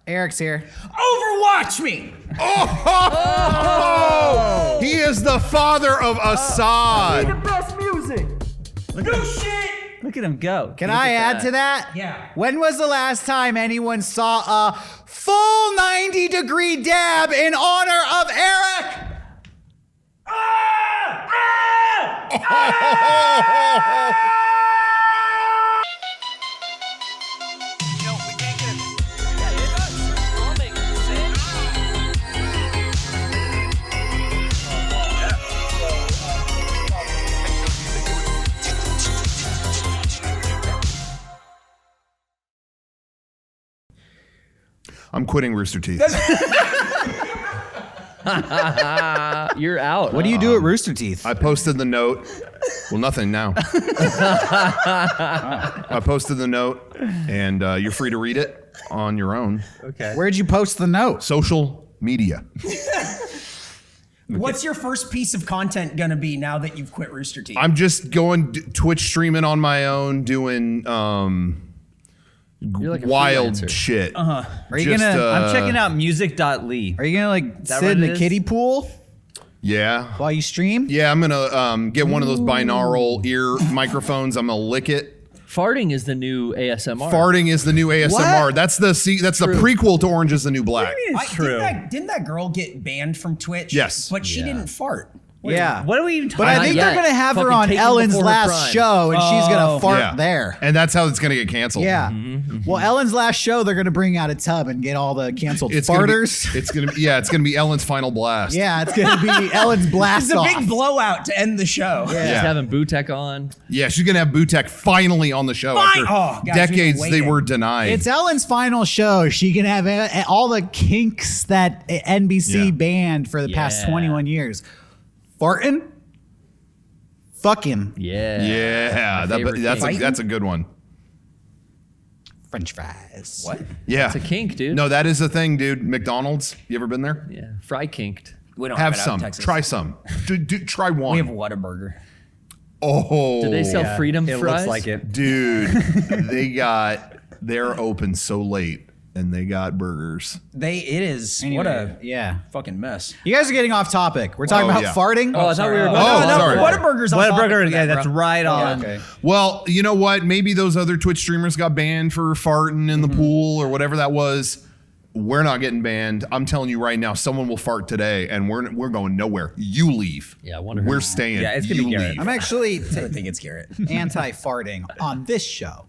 Eric's here. Overwatch me! Oh! He is the father of Assad. The best music! New shit! Look at him go. Can I add to that? Yeah. When was the last time anyone saw a full 90-degree dab in honor of Eric? I'm quitting Rooster Teeth. You're out. What do you do at Rooster Teeth? I posted the note. Well, nothing now. I posted the note, and you're free to read it on your own. Okay. Where'd you post the note? Social media. What's your first piece of content gonna be now that you've quit Rooster Teeth? I'm just going Twitch streaming on my own, doing You're like a wild freelancer. shit. Are you Just, gonna? I'm checking out music.ly. Are you gonna like that sit what in it the is? kiddie pool Yeah. while you stream? Yeah, I'm gonna get one of those binaural ear microphones. I'm gonna lick it. Farting is the new ASMR. Farting is the new ASMR. What? That's the prequel to Orange is the New Black. It's true. Didn't that girl get banned from Twitch? Yes. But she didn't fart. Yeah. What are we even talking But I about? think yet. they're gonna have her Fucking on take them Ellen's before her last prime. show, and she's gonna fart Yeah. there. And that's how it's gonna get canceled. Yeah. Well, Ellen's last show, they're gonna bring out a tub and get all the canceled It's farters. Gonna be Ellen's final blast. Yeah, it's gonna be Ellen's blast It's a off. big blowout to end the show. She's Yeah. having Bootek on. Yeah, she's gonna have Butek finally on the show Fine. after Oh, guys, we've been decades they waiting. were denied. It's Ellen's final show. She can have all the kinks that NBC Yeah. banned for the past Yeah. 21 years. Farting? Fucking Yeah. yeah, favorite that's a good one. French fries. What? Yeah, It's a kink, dude. No, that is a thing, dude. McDonald's. You ever been there? Yeah. Fry kinked. We don't Have it out in some. Texas. Try some. Try one. We have a Whataburger. Oh, Do they sell freedom It fries? looks like it. dude? They're open so late, and they got burgers. It is Anyway, what a yeah. fucking mess. You guys are getting off topic. We're talking Oh, about yeah. farting. Oh, I thought we were. Oh, no, sorry. Whataburger's on topic Whataburger, for yeah, that, that's bro. right on. Okay. Well, you know what? Maybe those other Twitch streamers got banned for farting in the pool or whatever that was. We're not getting banned. I'm telling you right now, someone will fart today, and we're going nowhere. You leave. Yeah, I wonder We're who- staying. Yeah, it's gonna you be Garrett. leave. I'm actually I think it's Garrett. anti-farting on this show.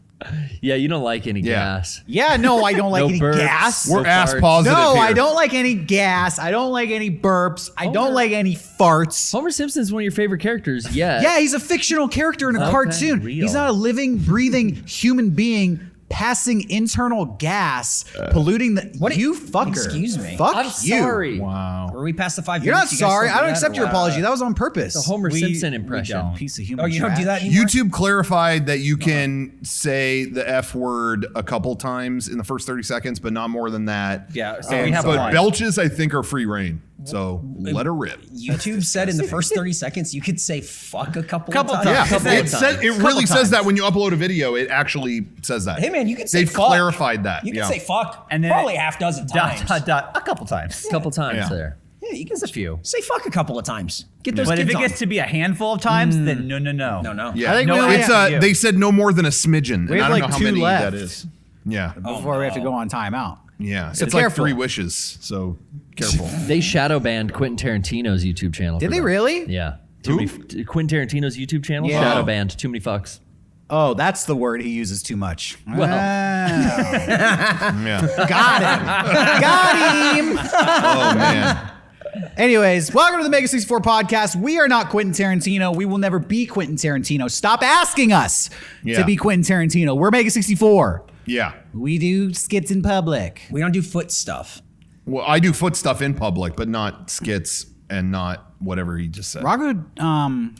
Yeah, you don't like any Yeah. gas. Yeah, no, I don't like No any burps. gas. We're So ass farts. positive No, here. I don't like any gas. I don't like any burps. I don't like any farts. Homer Simpson's one of your favorite characters. Yeah. Yeah, he's a fictional character in a Okay, cartoon. real. He's not a living, breathing human being passing internal gas, polluting the. What- You fucker. Excuse me. Fuck I'm you. sorry. Wow. Were we past the 5 You're not minutes? You guys sorry. still I do don't that accept or your what? apology. That was on purpose. The Homer Simpson impression. don't. Piece of human Oh, you don't do trash. that anymore? YouTube clarified that you can say the F word a couple times in the first 30 seconds, but not more than that. Yeah, so we have a but line. belches, I think, are free reign. So let her rip. YouTube said in the first 30 seconds you could say fuck a couple Couple of times. times. Yeah, couple it, of said, times. it really says that when you upload a video. It actually says that. Hey man, you can say They've fuck. clarified that. You can yeah. say fuck And then probably a half dozen times. a couple times. A couple times Yeah. there. Yeah, you can Just a few. say fuck a couple of times. Get those But if kids it gets on. to be a handful of times, then no. No. Yeah, I think No, we only it's have, you. they said no more than a smidgen. We And have I don't like know how 2 many left. that is. Yeah, before we have to go on timeout. yeah. So it's like careful. 3 wishes. So careful. They shadow banned Quentin Tarantino's YouTube channel. Did for they that. really? Yeah. Too many, Quentin Tarantino's YouTube channel Yeah. shadow banned. Too many fucks. Oh, that's the word he uses too much. Well. Yeah. Got him. Got him. Oh man. Anyways, welcome to the Mega64 podcast. We are not Quentin Tarantino. We will never be Quentin Tarantino. Stop asking us Yeah. to be Quentin Tarantino. We're Mega64. Yeah. We do skits in public. We don't do foot stuff. Well, I do foot stuff in public, but not skits and not whatever he just said. Rocco,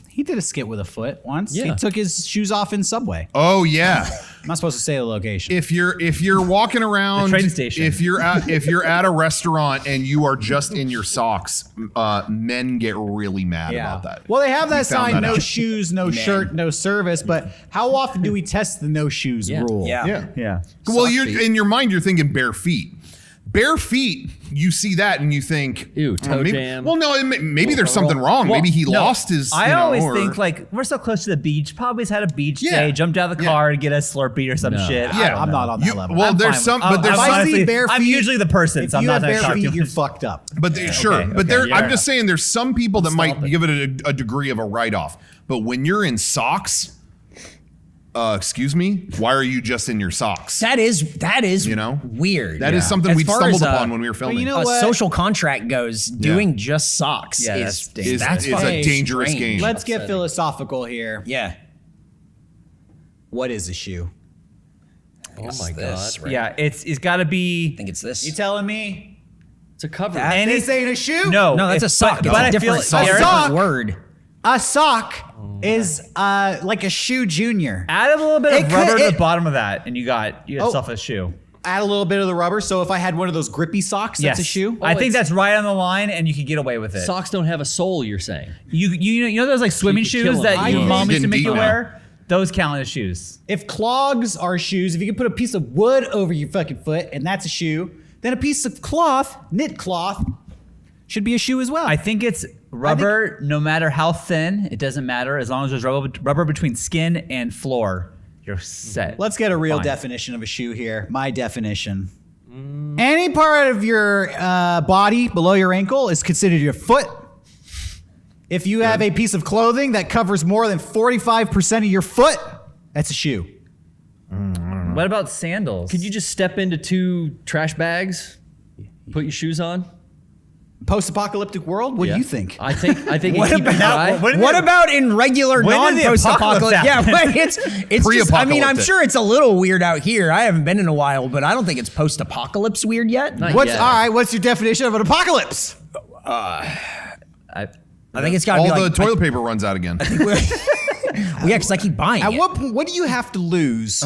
he did a skit with a foot once. He Yeah. took his shoes off in Subway. Oh yeah. I'm not supposed to say the location. If you're walking around The train station. if you're at a restaurant and you are just in your socks, men get really mad about that. Well, they have that We found sign, that no out. shoes, no shirt, no service. But how often do we test the no shoes Yeah. rule? Yeah. Yeah. Well, Sock you're feet. in your mind you're thinking bare feet. Bare feet, you see that and you think, Ew, toe maybe, jam. Well, no, maybe there's something wrong. Well, maybe he no, lost his. I you know, always or- think like we're so close to the beach. Probably had a beach Yeah. day, jumped out of the Yeah. car to get a Slurpee or some shit. I Yeah. don't I'm know. not on that level. Well, I'm there's fine some, with- but there's I'm some. honestly- bare I'm feet- usually the person, If so I'm you not have that bare shocked. feet, you're fucked up. But sure, but there, yeah. I'm just saying there's some people that might Stop it. give it a degree of a write-off. But when you're in socks, excuse me, why are you just in your socks? That is You know? weird. That is something As we far stumbled as, upon when we were filming. you know a what? social contract goes, doing just socks Yeah, is that's is fucking a dangerous strange. game. Let's get philosophical here. Yeah. What is a shoe? Oh my god. This, right? Yeah, it's got to I be. think it's this. You telling me It's a cover. And this ain't a shoe? No, no, that's a sock. But, It's a I feel different sock. A sock? word. A sock is like a shoe junior. add a little bit It of could- rubber to it- the bottom of that, and you got Oh. yourself a shoe. Add a little bit of the rubber. So if I had one of those grippy socks, that's a shoe. I think it's- that's right on the line, and you could get away with it. Socks don't have a sole, you're saying. You know those like swimming could kill shoes 'em. that your I- mom used to Getting make deep you now. wear? Those count as shoes. If clogs are shoes, if you can put a piece of wood over your fucking foot and that's a shoe, then a piece of cloth, knit cloth, should be a shoe as well. I think it's rubber, no matter how thin. It doesn't matter as long as there's rubber between skin and floor. You're set. Let's get a real Fine. definition of a shoe here. My definition. Any part of your body below your ankle is considered your foot. If you have a piece of clothing that covers more than 45% of your foot, that's a shoe. What about sandals? Could you just step into 2 trash bags, put your shoes on? Post-apocalyptic world? What Yeah. do you think? I think What you keep it about- dry. What about in regular when did the non-post-apocalypse? apocalypse Yeah, happen? but it's just, I mean, I'm Pre-apocalyptic. sure it's a little weird out here. I haven't been in a while, but I don't think it's post-apocalypse weird yet. Not What's yet. all right? What's your definition of an apocalypse? I think it's got to All be the like toilet paper runs out again. well, yeah, because I keep buying At it. what do you have to lose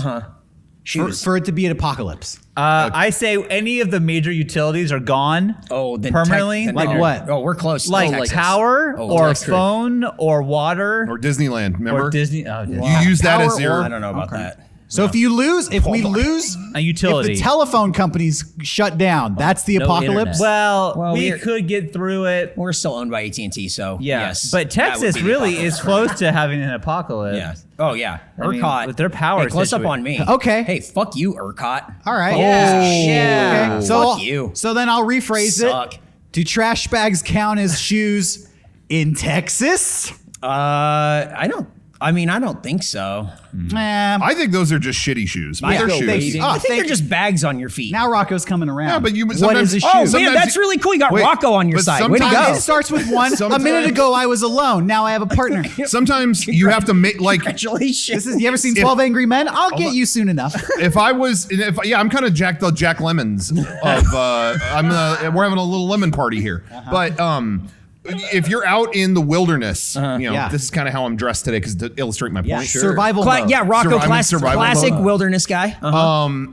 Shoes. for it to be an apocalypse? I say any of the major utilities are gone. Oh, then permanently. then Like they're- what? Oh, we're close. Like Texas. power Oh, or Texas. phone or water Or Disneyland, remember? or Disney. Oh, Disney. You use that Power as your. I don't know about that. So if we lose, Oh if A utility. if the telephone companies shut down, that's the No apocalypse. internet. well, we we're- could get through it. We're still owned by AT&T, so Yeah, yes. but that would Texas be the really apocalypse. is close to having an apocalypse. Yeah. Oh yeah. I mean, ERCOT with their power Hey, close up situa- on me. Okay. Hey, fuck you, ERCOT. All right. Yeah. Okay. So Fuck you. So then I'll rephrase Suck. it. Do trash bags count as shoes in Texas? I don't think so. I think those are just shitty shoes. But they're go shoes. waiting. I think thank they're just bags on your feet. Now Rocco's coming around. Yeah, but you. What sometimes- is a shoe? Oh, man, sometimes that's really cool. You got Wait, Rocco on your but side. Way to sometimes- go. It starts with one. A Sometimes- minute ago, I was alone. Now I have a partner. Sometimes you have to make like. Congratulations. This is. You ever seen 12 Angry Men? I'll get you soon enough. If I'm kind of Jack Lemons of we're having a little lemon party here. But if you're out in the wilderness, Yeah. this is kind of how I'm dressed today because to illustrate my Yeah, point. survival mode. Yeah, Rocco, Survival classic mode. wilderness guy.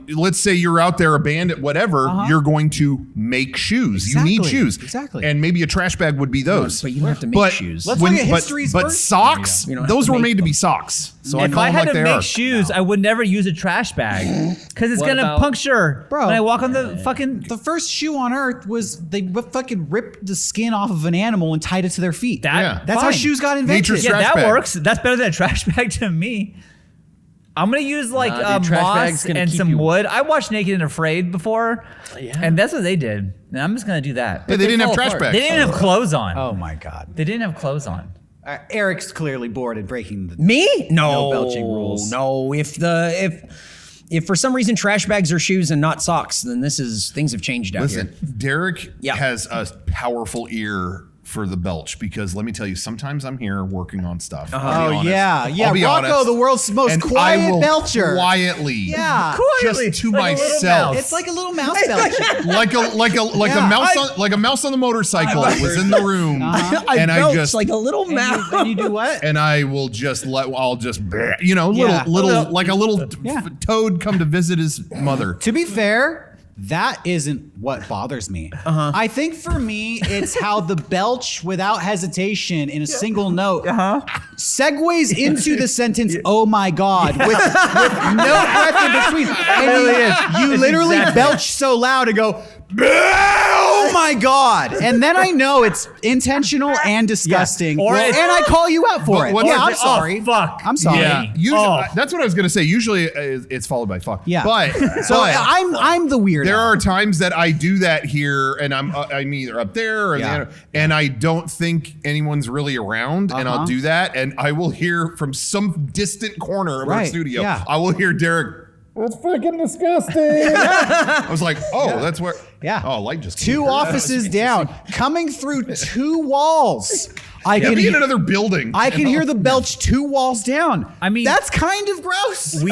Let's say you're out there, a bandit, whatever. You're going to make shoes. You need Exactly. shoes. Exactly. And maybe a trash bag would be those. But you don't have to make shoes. Let's look at history's but first. socks, You don't have those to were make made to be them. socks. So I If call I them had like to they make are. shoes, I would never use a trash bag because it's What gonna about- puncture Bro. when I walk on the fucking. The first shoe on earth was they fucking ripped the skin off of an animal and tied it to their feet. Yeah. That's how fine. shoes got invented. Nature's Yeah, trash that bag. works. That's better than a trash bag to me. I'm gonna use like Nah, dude, trash bag's moss gonna and keep some you- wood. I watched Naked and Afraid before, Yeah. and that's what they did. And I'm just gonna do that. Yeah, they didn't have fall trash apart. bags. They didn't have clothes on. Oh my god. They didn't have clothes on. Eric's clearly bored and breaking the. Me? No, No belching rules. No, if for some reason trash bags are shoes and not socks, then things have changed out Listen, here. Derek Yeah. has a powerful ear for the belch because let me tell you, sometimes I'm here working on stuff. I'll be Oh honest. yeah, yeah. I'll be Rocco, honest. the world's most And I quiet will belcher. quietly, Yeah. Quietly, just to like a little myself, mouse. It's like a little mouse belcher. like Yeah, a mouse on the motorcycle was in the room, and I belch just like a little mouse. And you do what? and I will just I'll just Yeah. little like a little Yeah. toad come to visit his mother. To be fair, That isn't what bothers me. I think for me, it's how the belch without hesitation in a single note segues into the sentence, oh my God, with no breath in between. And you literally belch so loud and go, oh my God. And then I know it's intentional and disgusting. Or and I call you out for it. what- Yeah, what- I'm sorry. fuck. I'm sorry. Yeah, usually, that's what I was gonna say. Usually, it's followed by fuck. Yeah. but So I'm the weirdo. there are times that I do that here, and I'm either up there or Yeah. the other, and I don't think anyone's really around, and I'll do that, and I will hear from some distant corner of our Right, studio. yeah. I will hear Derek. It's freaking disgusting. I was like, oh, that's where. Yeah. Oh, light just came two here. offices down, coming through two walls. I Yeah, can be in hear, another building. I can hear the belch 2 walls down. I mean- that's kind of gross.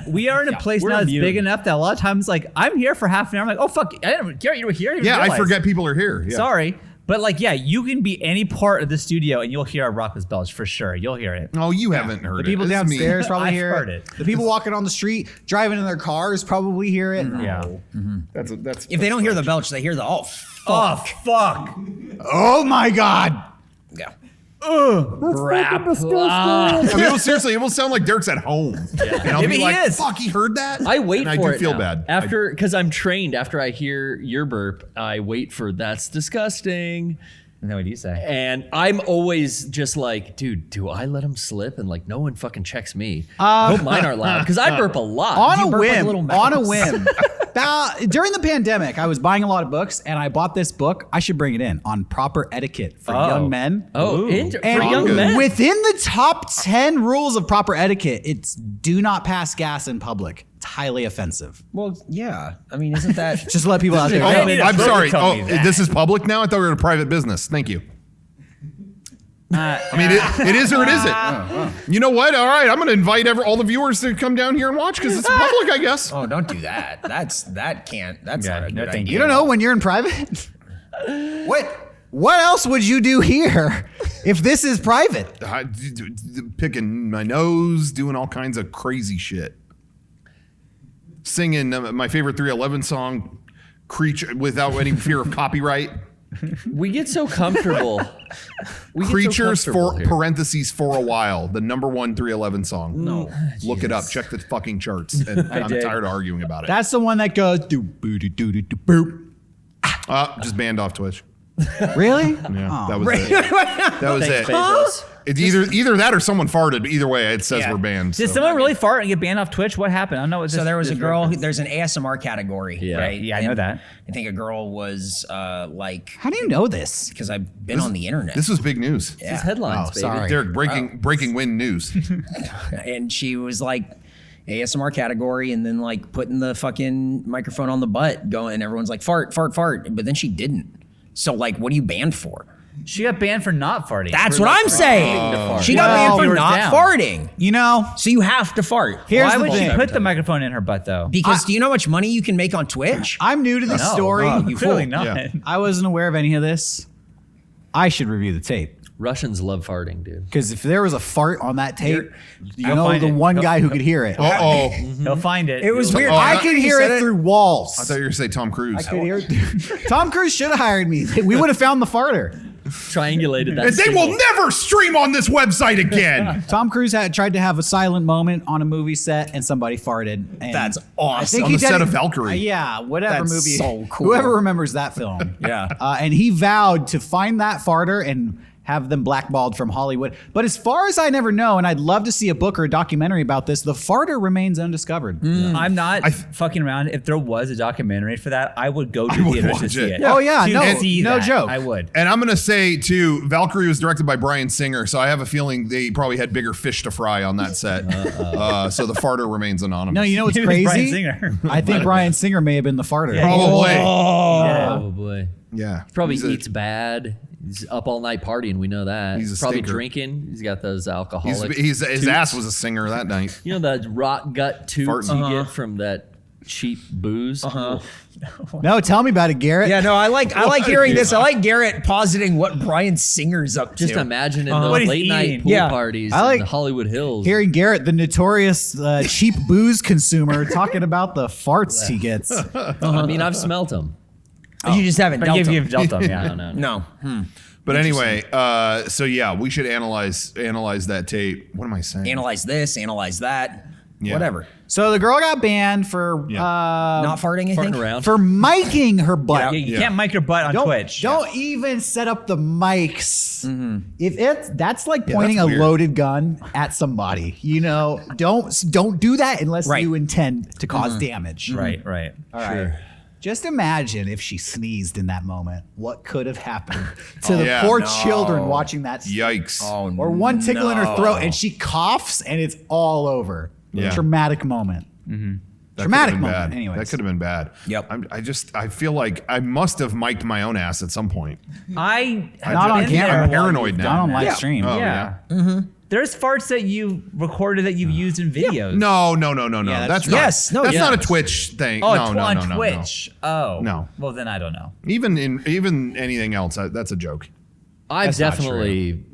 We are in a place we're now that's immune. big enough that a lot of times, like, I'm here for half an hour. I'm like, oh, fuck. I didn't care you were here. I didn't Yeah, I realize. forget people are here. Yeah. Sorry. But, like, yeah, you can be any part of the studio and you'll hear our raucous belch for sure. You'll hear it. Oh, you haven't heard The it. people It's me. downstairs probably I've hear heard it. it. The people walking on the street, driving in their cars probably hear it. Yeah. That's If they don't hear the belch, they hear the Oh, fuck. fuck. Oh my God. Yeah. Rap. I mean, it will, seriously, it will sound like Derek's at home. And I'll Maybe be he like, is. fuck, he heard that? I wait and for I it do feel now. bad. After, because I'm trained. After I hear your burp, I wait for that's disgusting. And then what do you say? And I'm always just like, dude, do I let him slip? And like, no one fucking checks me. I hope mine aren't loud because I burp a lot. On You a burp like a whim. little On a mouse. whim. During the pandemic, I was buying a lot of books, and I bought this book. I should bring it in on proper etiquette for young men. Oh, for And young men. within the top 10 rules of proper etiquette, it's do not pass gas in public. It's highly offensive. Well, yeah. I mean, isn't that Just let people out there Oh, know. need a I'm book to sorry. tell Oh, me that. this is public now? I thought we were in a private business. Thank you. I mean, it is or it isn't. You know what? All right, I'm going to invite all the viewers to come down here and watch because it's public, I guess. Oh, don't do that. That's not a no, good thank idea. You don't know when you're in private? What else would you do here if this is private? Picking my nose, doing all kinds of crazy shit. Singing my favorite 311 song, Creature, without any fear of copyright. We get so comfortable. Creatures for here. parentheses for a while. The number one 311 song. No. Look it up. Check the fucking charts. And I'm did. tired of arguing about it. That's the one that goes do boo doo doo doo doo boop. Just banned off Twitch. Really? Yeah, that was it. That was Thanks, it. Bezos. It's either that or someone farted. But either way, it says Yeah. we're banned. Did so. someone really fart and get banned off Twitch? What happened? I don't know. What So there was a girl. There's an ASMR category, Yeah. right? Yeah, I know that. I think a girl was like, How do you know this? because I've been on the internet, This was big news. These headlines, Oh, baby. sorry. Derek, breaking wind news. and she was like ASMR category, and then like putting the fucking microphone on the butt, going, and everyone's like fart, fart, fart, but then she didn't. So like, what are you banned for? She got banned for not farting. That's For, what like, I'm saying. She got Well, banned for viewers not down. farting. You know, So you have to fart. here's Why the would she thing. put the microphone in her butt though? Because do you know how much money you can make on Twitch? I'm new to the story. you Clearly fool. not. Yeah. I wasn't aware of any of this. I should review the tape. Russians love farting, dude. Because if there was a fart on that tape, you I'll know find the it. one guy who could hear it. Oh, He'll find it. It was weird. Oh, I I- could you hear said it through walls. I thought you were going to say Tom Cruise. I could hear it. Tom Cruise should have hired me. We would have found the farter. Triangulated that. And they signal. will never stream on this website again. Tom Cruise tried to have a silent moment on a movie set, and somebody farted. And That's I awesome. think On he the set did- of Valkyrie. Yeah, whatever That's movie. so cool. Whoever remembers that film. Yeah. And he vowed to find that farter and have them blackballed from Hollywood. But as far as I never know, and I'd love to see a book or a documentary about this, the farter remains undiscovered. I'm not fucking around. If there was a documentary for that, I would go to would theaters to watch see it. it. Oh, yeah, To no- see no that, joke. I would. And I'm going to say, too, Valkyrie was directed by Bryan Singer, so I have a feeling they probably had bigger fish to fry on that set. So the farter remains anonymous. No, you know what's It was Bryan crazy? Singer. I think Bryan Singer may have been the farter. Yeah. Probably. Oh boy. Yeah. Probably He's a- eats bad. He's up all night partying. We know that. He's a probably stinker. drinking. He's got those alcoholic. His toots. ass was a singer that night. You know the rot gut toots Farting. you get from that cheap booze. No, tell me about it, Garrett. Yeah, no, I like hearing this. I like Garrett positing what Brian Singer's up to. Just imagine in What those he's late night eating. pool Yeah. parties I like in the Hollywood Hills. Hearing Garrett, the notorious cheap booze consumer, talking about the farts he gets. I mean, I've smelt them. You just haven't But dealt you've him. dealt them, yeah. No. No. But anyway, so yeah, we should analyze that tape. What am I saying? Analyze this, analyze that, Yeah. whatever. So the girl got banned for Not farting, I think. Farting around. for miking her butt. Yeah, you can't mic your butt on Twitch. Don't even set up the mics. If that's like pointing that's a weird. loaded gun at somebody. You know, don't do that unless Right. you intend to cause damage. Right. All right. Just imagine if she sneezed in that moment. What could have happened to the yeah. poor No. children watching that? Yikes. Or one tickle in her throat and she coughs and it's all over. Yeah. Traumatic moment. That Traumatic could've been moment. bad. Anyways. That could have been bad. Yep. I feel like I must have mic'd my own ass at some point. I have Not on been camera. there I'm while paranoid you've now. Not on done live that. stream. Oh, Yeah. There's farts that you recorded that you've used in videos. No. Yeah, that's that's not. Yes, no, that's yeah. not a Twitch thing. Oh, no, on no. Twitch. Oh. No. Well, then I don't know. Even anything else, that's a joke. I've That's not definitely,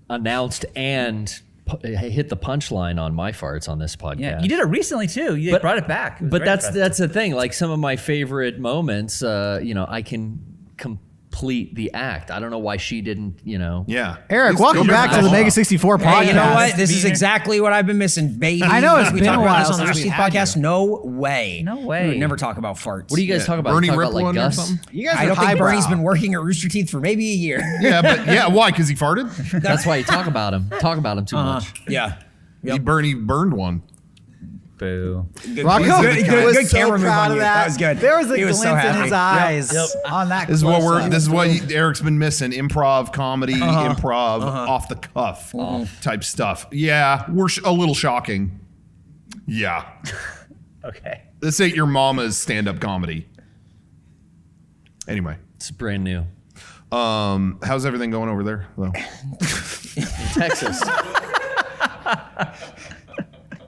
announced and hit the punchline on my farts on this podcast. Yeah, you did it recently too. You But- brought it back. It was But very that's impressive. that's the thing. Like some of my favorite moments, I can complete the act. I don't know why she didn't. Yeah. Eric, Let's welcome go back to the back. Mega64 podcast. Hey, you know what? This is exactly what I've been missing, baby. I know, it's we been talk a about while this on the since Rooster we Teeth had podcast. you. No way. No way. We would never talk about farts. What do you guys talk about? Bernie You talk about Rippling like or Gus? something? You guys I are don't think highbrow. Bernie's been working at Rooster Teeth for maybe a year. Yeah, why? Because he farted? That's why you talk about him. Talk about him too much. Yeah. Bernie burned one. Boo. Rocco Good was so camera move proud on of you. that. That was good. There was a He was glint so in his happy. eyes on that. This is what close-up. This is what Eric's been missing: improv, comedy, improv, off the cuff type stuff. Yeah, we're a little shocking. Yeah, Okay. this ain't your mama's stand-up comedy. Anyway, It's brand new. how's everything going over there, though? Texas.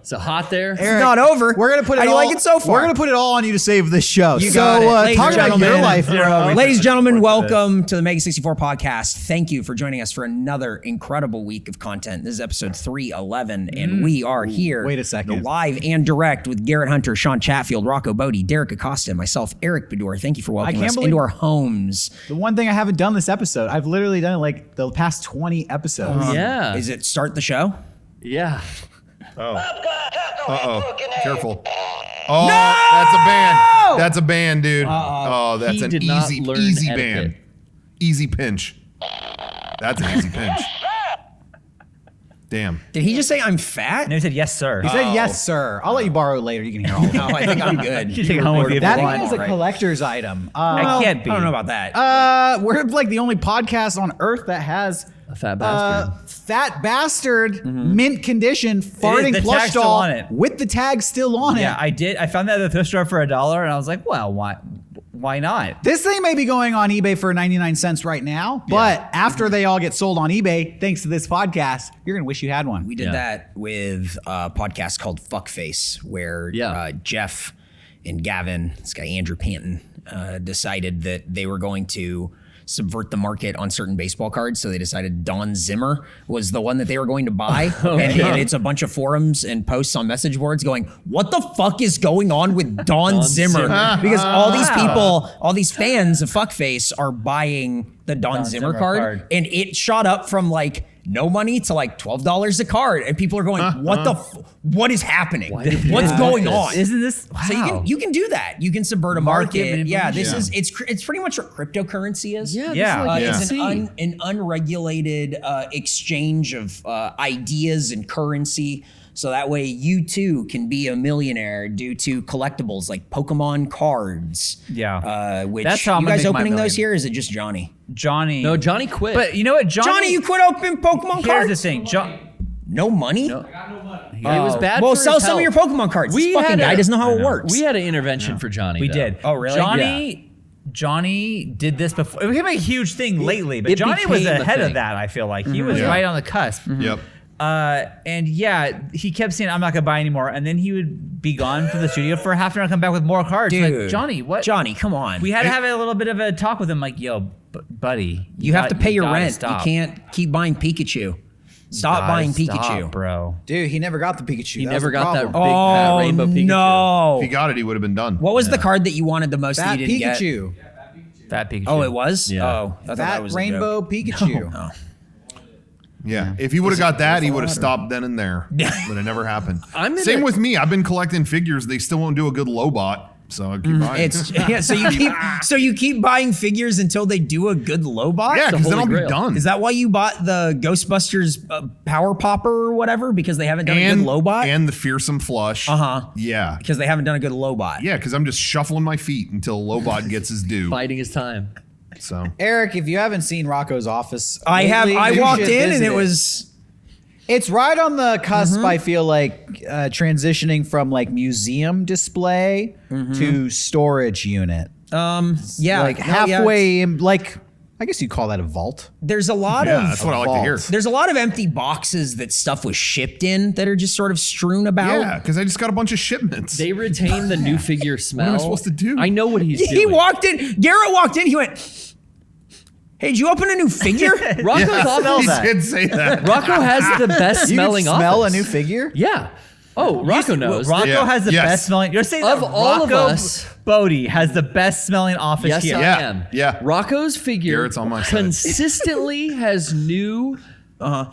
So hot there. It's not over. We're gonna put it How do all. you like it so far? We're gonna put it all on you to save this show. You so got it. Ladies talk and about your gentlemen. life. Ladies and gentlemen, welcome to the Mega64 podcast. Thank you for joining us for another incredible week of content. This is episode 311, and we are here. Wait a second. Live and direct with Garrett Hunter, Sean Chatfield, Rocco Bodie, Derek Acosta, and myself, Eric Bedore. Thank you for welcoming can't us believe- into our homes. The one thing I haven't done this episode, I've literally done it like the past 20 episodes. Yeah. Is it start the show? Yeah. Uh-oh. Careful. Oh, that's a ban. That's a ban, dude. Oh, that's He an did not easy learn ban. etiquette. Easy pinch. That's an easy pinch. Damn. Did he just say I'm fat? And he said, yes, sir. He said, yes, sir. I'll let you borrow it later. You can hear all of it. No, I think I'm good. You take it home with you if That you want. is a collector's item. I can't be. I don't know about that. We're like the only podcast on earth that has A fat bastard. fat bastard mint condition farting the plush tag's still doll on it. with the tag still on Yeah, it. I did. I found that at the thrift store for $1, and I was like, well, why not? This thing may be going on eBay for 99 cents right now, but after they all get sold on eBay, thanks to this podcast, you're gonna wish you had one. We did that with a podcast called Fuckface, where Jeff and Gavin, this guy Andrew Panton, decided that they were going to subvert the market on certain baseball cards. So they decided Don Zimmer was the one that they were going to buy. And it's a bunch of forums and posts on message boards going, what the fuck is going on with Don Zimmer? Because all these people, all these fans of Fuckface are buying the Don Zimmer card. And it shot up from like no money to like $12 a card. And people are going, what is happening? What's going on? Isn't this? Wow. So you can do that. You can subvert a market. Yeah, this manipulation. is it's pretty much what cryptocurrency is. Yeah. Yeah. It's an unregulated exchange of ideas and currency. So that way you too can be a millionaire due to collectibles like Pokemon cards. Yeah. Which That's how I'm you gonna guys make my opening those million. here? Or is it just Johnny? Johnny. No, Johnny quit. But you know what, Johnny, you quit opening Pokemon Here's cards? the thing, No money? it was bad. Well, for sell his some of your health. Pokemon cards. This fucking guy doesn't know how it works. We had an intervention for Johnny. We though. did. Oh, really? Johnny did this before. It became a huge thing lately, but it Johnny was became a ahead of thing. that. I feel like he was right on the cusp. Yep. And yeah, he kept saying, I'm not going to buy anymore. And then he would be gone from the studio for half an hour and come back with more cards. Dude. Like, Johnny, what? Johnny, come on. We had to have a little bit of a talk with him. Like, yo, buddy. You have to pay your gotta rent. stop. You can't keep buying Pikachu. Stop Gotta buying stop, Pikachu. bro. Dude, he never got the Pikachu. He That never was the got that problem. big fat rainbow Pikachu. No. If he got it, he would have been done. What was the card that you wanted the most Fat that you didn't get? Pikachu. Fat Pikachu. Oh, it was? Yeah. Oh, I thought that Fat was a rainbow joke. Pikachu. Yeah, if he would have got that, he would have stopped then and there. But it never happened. Same with me. I've been collecting figures. They still won't do a good Lobot, so I keep buying. It's yeah, so you keep buying figures until they do a good Lobot? yeah, because then I'll Holy be Grail. done. Is that why you bought the Ghostbusters Power Popper or whatever? Because they haven't done a good Lobot? and the fearsome flush. Yeah. Because they haven't done a good Lobot. Yeah, because I'm just shuffling my feet until Lobot gets his due. Biding his time. So Eric, if you haven't seen Rocco's office, I lately, you walked should in and visit it was It's right on the cusp, I feel like, transitioning from like museum display to storage unit. yeah, Like no, halfway in, like, I guess you'd call that a vault. there's a lot yeah, of that's what I like to hear. there's a lot of empty boxes that stuff was shipped in that are just sort of strewn about. Yeah, because I just got a bunch of shipments. They retain the new figure smell. am I supposed to do? I know what he's doing. He walked in, Garrett walked in, he went, "Hey, did you open a new figure?" Rocco's office. he did say that. Rocco has the best You smelling can smell office. a new figure? Yeah. Oh, Rocco knows. Rocco Yeah. has the Yes. best smelling. You're saying Of that all of Rocco us- Bodie has the best smelling office Yes, here. I Yeah, am. yeah. Rocco's figure Garrett's on my side. consistently has new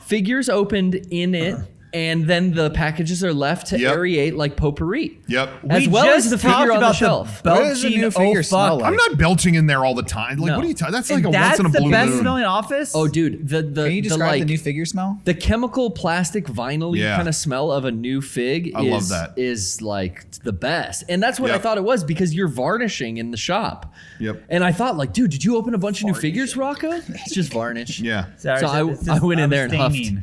figures opened in it, and then the packages are left to Yep. aerate like potpourri. Yep. As We well just as the talked figure on the about shelf. What does a belching, new figure oh, smell fuck. like? I'm not belching in there all the time. Like, No. what are you talking? That's like And a that's once in a the blue best moon. smelling office? Oh, dude, the Can you describe like the new figure smell? the chemical plastic vinyl Yeah. kind of smell of a new fig I love that. is like the best. And that's what I Yep. thought it was because you're varnishing in the shop. Yep. And I thought like, dude, did you open a bunch of new figures, Rocco? It's just varnish. Yeah. Sorry, So I went in there and huffed. staining.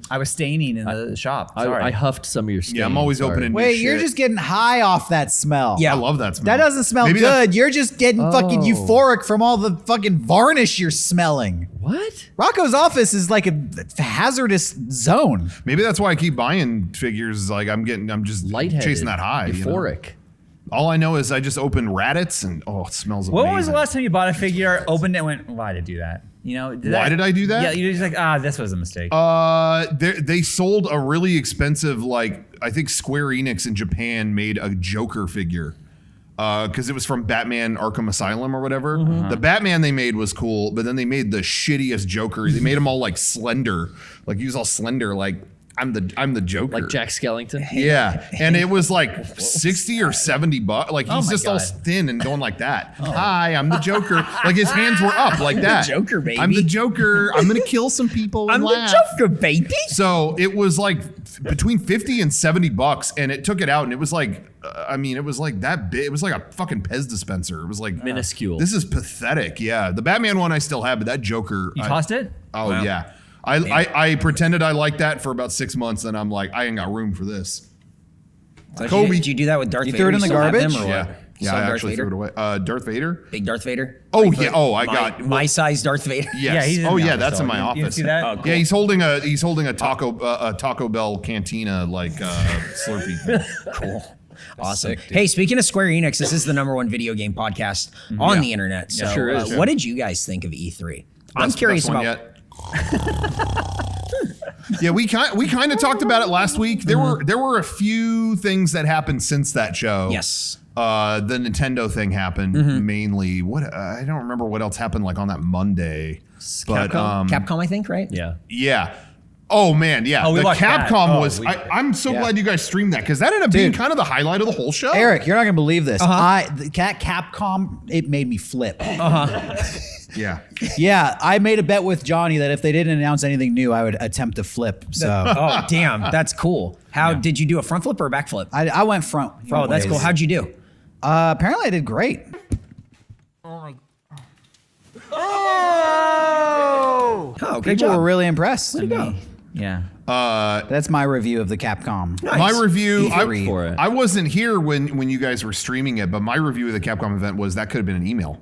I was staining in the shop. I Sorry. huffed some of your stain. Yeah, I'm always Sorry. opening. new Wait, you're shit. just getting high off that smell. Yeah. I love that smell. That doesn't smell Maybe good. You're just getting fucking Oh. euphoric from all the fucking varnish you're smelling. What? Rocco's office is like a hazardous zone. Maybe that's why I keep buying figures. Like I'm just Lightheaded. chasing that high. you know? Euphoric. All I know is I just opened Ratits and it smells amazing. When was the last time you bought a figure, opened it, and went, why did I do that? You know, Why did I do that? Yeah, you're just like, this was a mistake. They sold a really expensive, like I think Square Enix in Japan made a Joker figure. Because it was from Batman Arkham Asylum or whatever. Mm-hmm. The Batman they made was cool, but then they made the shittiest Joker. They made him all like slender, like he was all slender, like I'm the Joker, Like Jack Skellington. Yeah, and it was like 60 or 70 bucks. Like he's my just all God. thin and going like that. Hi, I'm the Joker. Like his hands were up like that. Joker, baby. I'm the Joker. I'm gonna kill some people. I'm and the laugh. Joker, baby. So it was like between 50 and 70 bucks, and it took it out, and it was like, it was like that big. It was like a fucking Pez dispenser. It was like Minuscule. This is pathetic. Yeah, the Batman one I still have, but that Joker. You tossed it? Oh yeah. I pretended I liked that for about 6 months, and I'm like, I ain't got room for this. Kobe. Did you do that with Darth You Vader? threw it in the still have garbage? them, or Yeah, what? yeah. Some I Darth actually Vader? threw it away. Darth Vader. Big Darth Vader? Oh yeah. Oh, I got my size Darth Vader. Yes. Yeah, he's in oh the yeah, office, that's in so my you office. see that? Oh, cool. Yeah, he's holding a Taco Bell cantina like Slurpee thing. Cool. Awesome. Hey, speaking of Square Enix, this is the #1 video game podcast on the internet. So, sure is. what did you guys think of E3? I'm Best- curious best one about. yet. Yeah, we kind of talked about it last week. There were a few things that happened since that show. Yes. The Nintendo thing happened mainly. What I don't remember what else happened like on that Monday. But Capcom, I think, right? Yeah. yeah. Oh man, yeah. Oh, we the watched that. Capcom Oh, was. we- I'm so glad you guys streamed that because that ended up being kind of the highlight of the whole show. Eric, you're not gonna believe this. Capcom, it made me flip. Yeah. Yeah, I made a bet with Johnny that if they didn't announce anything new, I would attempt to flip. So Oh, damn. That's cool. How did you do a front flip or a back flip? I went front. Oh, that's cool. How'd you do? Apparently, I did great. Oh, good People job. were really impressed. Yeah. That's my review of the Capcom. My review, E3. For it. I wasn't here when you guys were streaming it, but my review of the Capcom event was that could have been an email.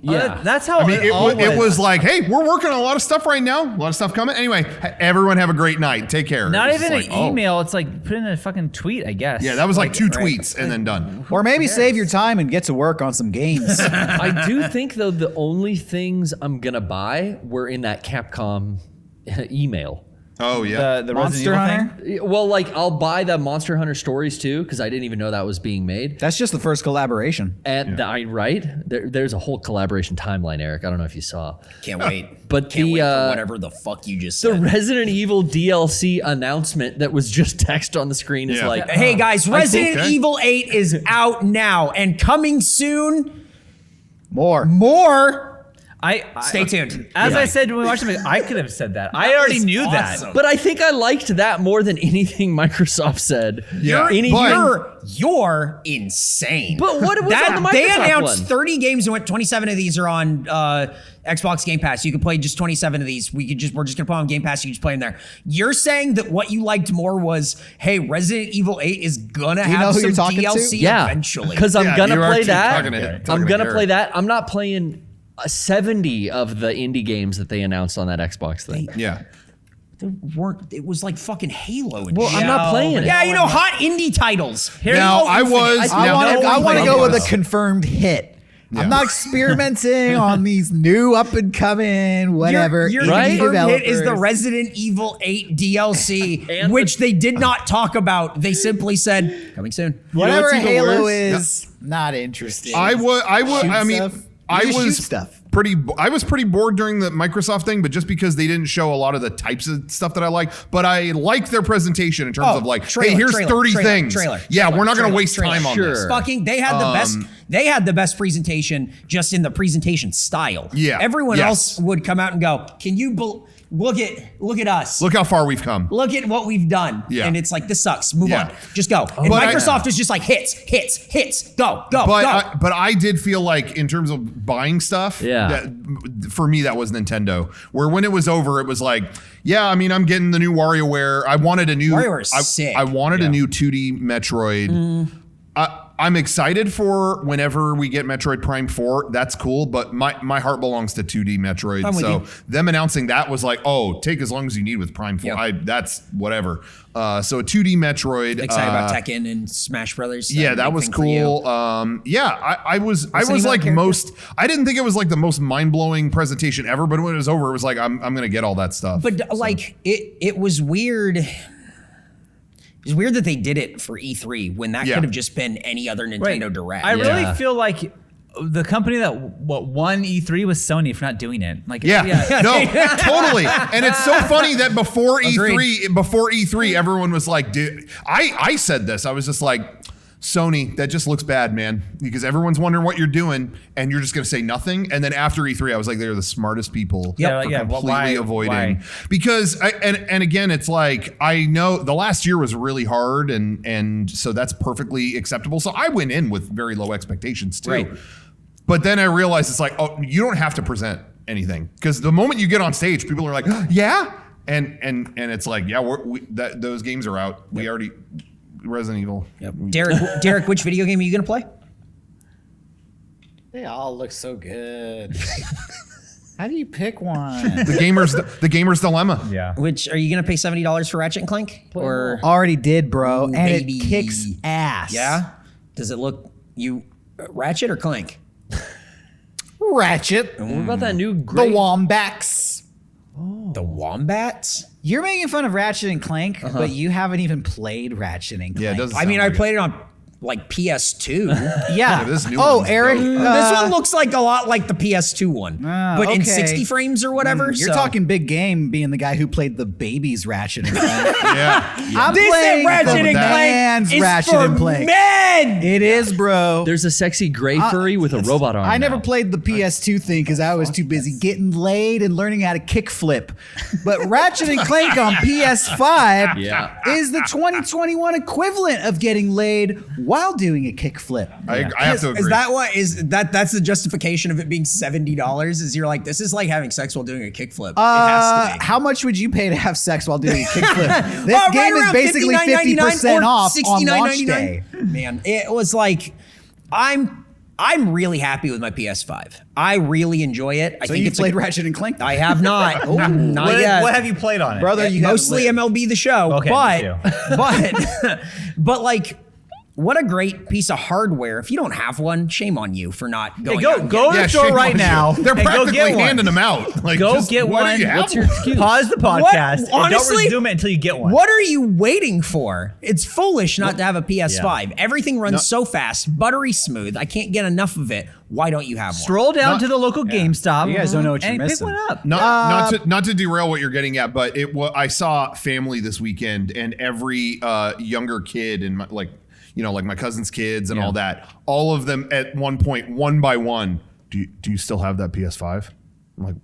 Yeah. That's how I mean, it it was like, hey, we're working on a lot of stuff right now. A lot of stuff coming. Anyway, everyone have a great night. Take care. Not It was even just an like, oh. email. It's like put in a fucking tweet, I guess. Yeah, that was like 2 tweets and then done. Or maybe save your time and get to work on some games. I do think though the only things I'm gonna buy were in that Capcom email. Oh yeah. the Monster Resident Hunter? Evil thing. Well, like I'll buy the Monster Hunter stories too because I didn't even know that was being made. That's just the first collaboration. And there's a whole collaboration timeline, Eric. I don't know if you saw. Can't wait. But Can't the, wait for whatever the fuck you just The said. Resident Evil DLC announcement that was just text on the screen is Yeah. like, Hey guys, Resident okay. Evil 8 is out now and coming soon. More. Stay tuned. As I said when we watched it, I could have said that. I already knew awesome. that. But I think I liked that more than anything Microsoft said. Yeah, You're insane. But what was on the They Microsoft announced one? 30 games and went 27 of these are on Xbox Game Pass. You can play just 27 of these. We're just gonna put them on Game Pass. You can just play them there. You're saying that what you liked more was, hey, Resident Evil 8 is gonna you know have who some you're talking to? DLC Yeah, eventually. because I'm Yeah, gonna you are play talking that. to I'm me, gonna Eric. play that. I'm not playing 70 of the indie games that they announced on that Xbox thing. Yeah. It was like fucking Halo. And Well, shit. I'm not playing it. Yeah, hot indie titles. Now, I was- I Now, want to go with a was. confirmed hit. Yeah. I'm not experimenting on these new up and coming whatever. Your Right? confirmed hit is the developers. Resident Evil 8 DLC, And which they did not talk about. They simply said, coming soon. Whatever what's even Halo worse? is, not interested. I would. Shoot I mean, stuff. I You just shoot was stuff. I was pretty bored during the Microsoft thing, but just because they didn't show a lot of the types of stuff that I like. But I liked their presentation in terms Oh, of like, trailer, hey, here's trailer, 30 trailer, things. trailer, Yeah, trailer, we're not going to trailer, waste trailer. time on Sure. this. Fucking, they had the best. They had the best presentation, just in the presentation style. Yeah. Everyone Yes. else would come out and go, "Can you look at us? Look how far we've come. Look at what we've done." Yeah. And it's like, this sucks. Move Yeah. on. Just go. And But Microsoft is just like hits. Go. But I did feel like in terms of buying stuff, Yeah. that, for me that was Nintendo. Where when it was over, it was like, yeah, I mean, I'm getting the new WarioWare. I wanted a new WarioWare's sick. I wanted a new 2D Metroid. I'm excited for whenever we get Metroid Prime 4. That's cool, but my heart belongs to 2D Metroid. I'm with So you. them announcing that was like, oh, take as long as you need with Prime 4. Yep. That's whatever. So a 2D Metroid. Excited about Tekken and Smash Brothers. Yeah, that big was thing for you. cool. I was Evil like character? I didn't think it was like the most mind-blowing presentation ever, but when it was over, it was like I'm gonna get all that stuff. But like it was weird. It's weird that they did it for E3 when that Yeah. could have just been any other Nintendo Direct. I really Yeah. feel like the company that won E3 was Sony for not doing it. Like, yeah, no, totally. And it's so funny that before E3, everyone was like, dude, I said this. I was just like, Sony, that just looks bad, man, because everyone's wondering what you're doing, and you're just gonna say nothing. And then after E3, I was like, they're the smartest people Yeah, for yeah, well, completely why- avoiding. why? Because and again, it's like I know the last year was really hard, and so that's perfectly acceptable. So I went in with very low expectations too. Right. But then I realized it's like, oh, you don't have to present anything, because the moment you get on stage, people are like, yeah, and it's like, yeah, those games are out. We already. Resident Evil. Yep. Derek, which video game are you gonna play? They all look so good. How do you pick one? The gamer's dilemma. Yeah. Which are you gonna pay $70 for Ratchet and Clank? Or Already did, bro, Ooh, and baby. it kicks ass. yeah? Does it look Ratchet or Clank? Ratchet, What about that new the great Wombats. The Wombats? You're making fun of Ratchet and Clank, but you haven't even played Ratchet and Clank. Yeah, it doesn't. I mean, I sound like played it on like PS2. Yeah. this new oh, one's Eric. dope. This one looks like a lot like the PS2 one, but in okay. 60 frames or whatever. You're so. talking big game, being the guy who played the baby's Ratchet and Clank. Yeah. I'm This playing is Ratchet the and man's Clank. Ratchet for and Clank. men. It is, bro. There's a sexy gray furry with a robot arm. I never now. played the PS2 thing because I was too busy getting laid and learning how to kickflip. But Ratchet and Clank on PS5 Yeah. is the 2021 equivalent of getting laid while doing a kickflip. I have to agree. Is that what is that? That's the justification of it being $70. Is you're like, this is like having sex while doing a kickflip. It has to be. How much would you pay to have sex while doing a kickflip? This Right game is around basically $59.99 50% or off on launch $69.99. day. Man, it was like I'm I'm really happy with my PS5. I really enjoy it. I So think you it's played Ratchet and Clank? I have not. Not yet. What have you played on it? Brother, you Mostly MLB the Show. Okay, but like, what a great piece of hardware. If you don't have one, shame on you for not going. go out and go getting to the store shame right on you. now. They're and go practically get one. handing them out. Like, Go just, get why one. do you have What's your one? excuse? Pause the podcast. and Honestly, don't resume it until you get one. What are you waiting for? It's foolish not to have a PS5. Everything runs so fast, buttery smooth. I can't get enough of it. Why don't you have one? Stroll down to the local GameStop. You guys don't know what you're and missing. Pick one up. Not to derail what you're getting at, but I saw Family this weekend, and every younger kid in my, like my cousin's kids and all that, all of them at one point, one by one, do you still have that PS5? I'm like,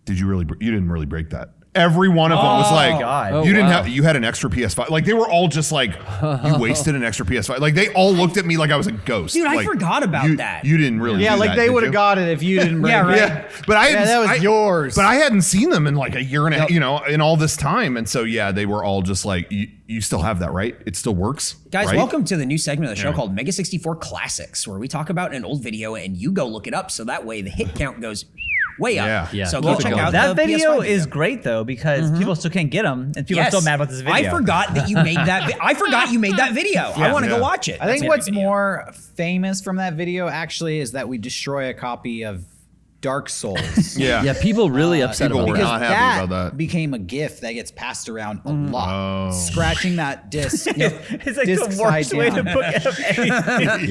you didn't really break that. Every one of them was like, God. you didn't have, you had an extra PS5. Like, they were all just like, you wasted an extra PS5. Like, they all looked at me like I was a ghost. Dude, I Like, forgot about that. You didn't really. Yeah, do like that, they did would have you? got it if you didn't bring Yeah, it. right. Yeah, but I hadn't, that was yours. But I hadn't seen them in like a year and a half, in all this time, and so they were all just like, you still have that, right? It still works, Guys, right? welcome to the new segment of the show called Mega64 Classics, where we talk about an old video and you go look it up, so that way the hit count goes way up. Yeah. So Well, go check out That the video PS5 is great though because people still can't get them and people are Yes. still mad about this video. I forgot that you made that. I forgot you made that video. I want to go watch it. I think That's what's every video. more famous from that video actually is that we destroy a copy of Dark Souls. Yeah, people really upset people about were that. not happy that about that. became a GIF that gets passed around a lot. Scratching that disc. It's like disc the worst side way to down. put anything.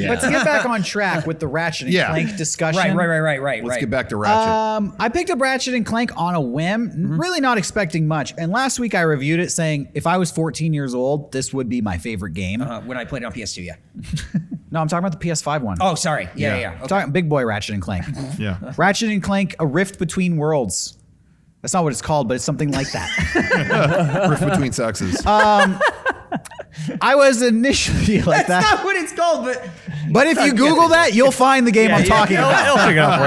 But to get back on track with the Ratchet and Yeah. Clank discussion. Right. Let's get back to Ratchet. I picked up Ratchet and Clank on a whim, really not expecting much. And last week I reviewed it saying if I was 14 years old, this would be my favorite game. When I played it on PS2, yeah. No, I'm talking about the PS5 one. Oh, sorry. Yeah. I'm Okay. talking big boy Ratchet and Clank. Yeah. Ratchet and Clank, A Rift Between Worlds. That's not what it's called, but it's something like that. Rift between sexes. I was initially like That's that. not what it's called, but But if you Google that, you'll find the game I'm talking about. It'll figure it out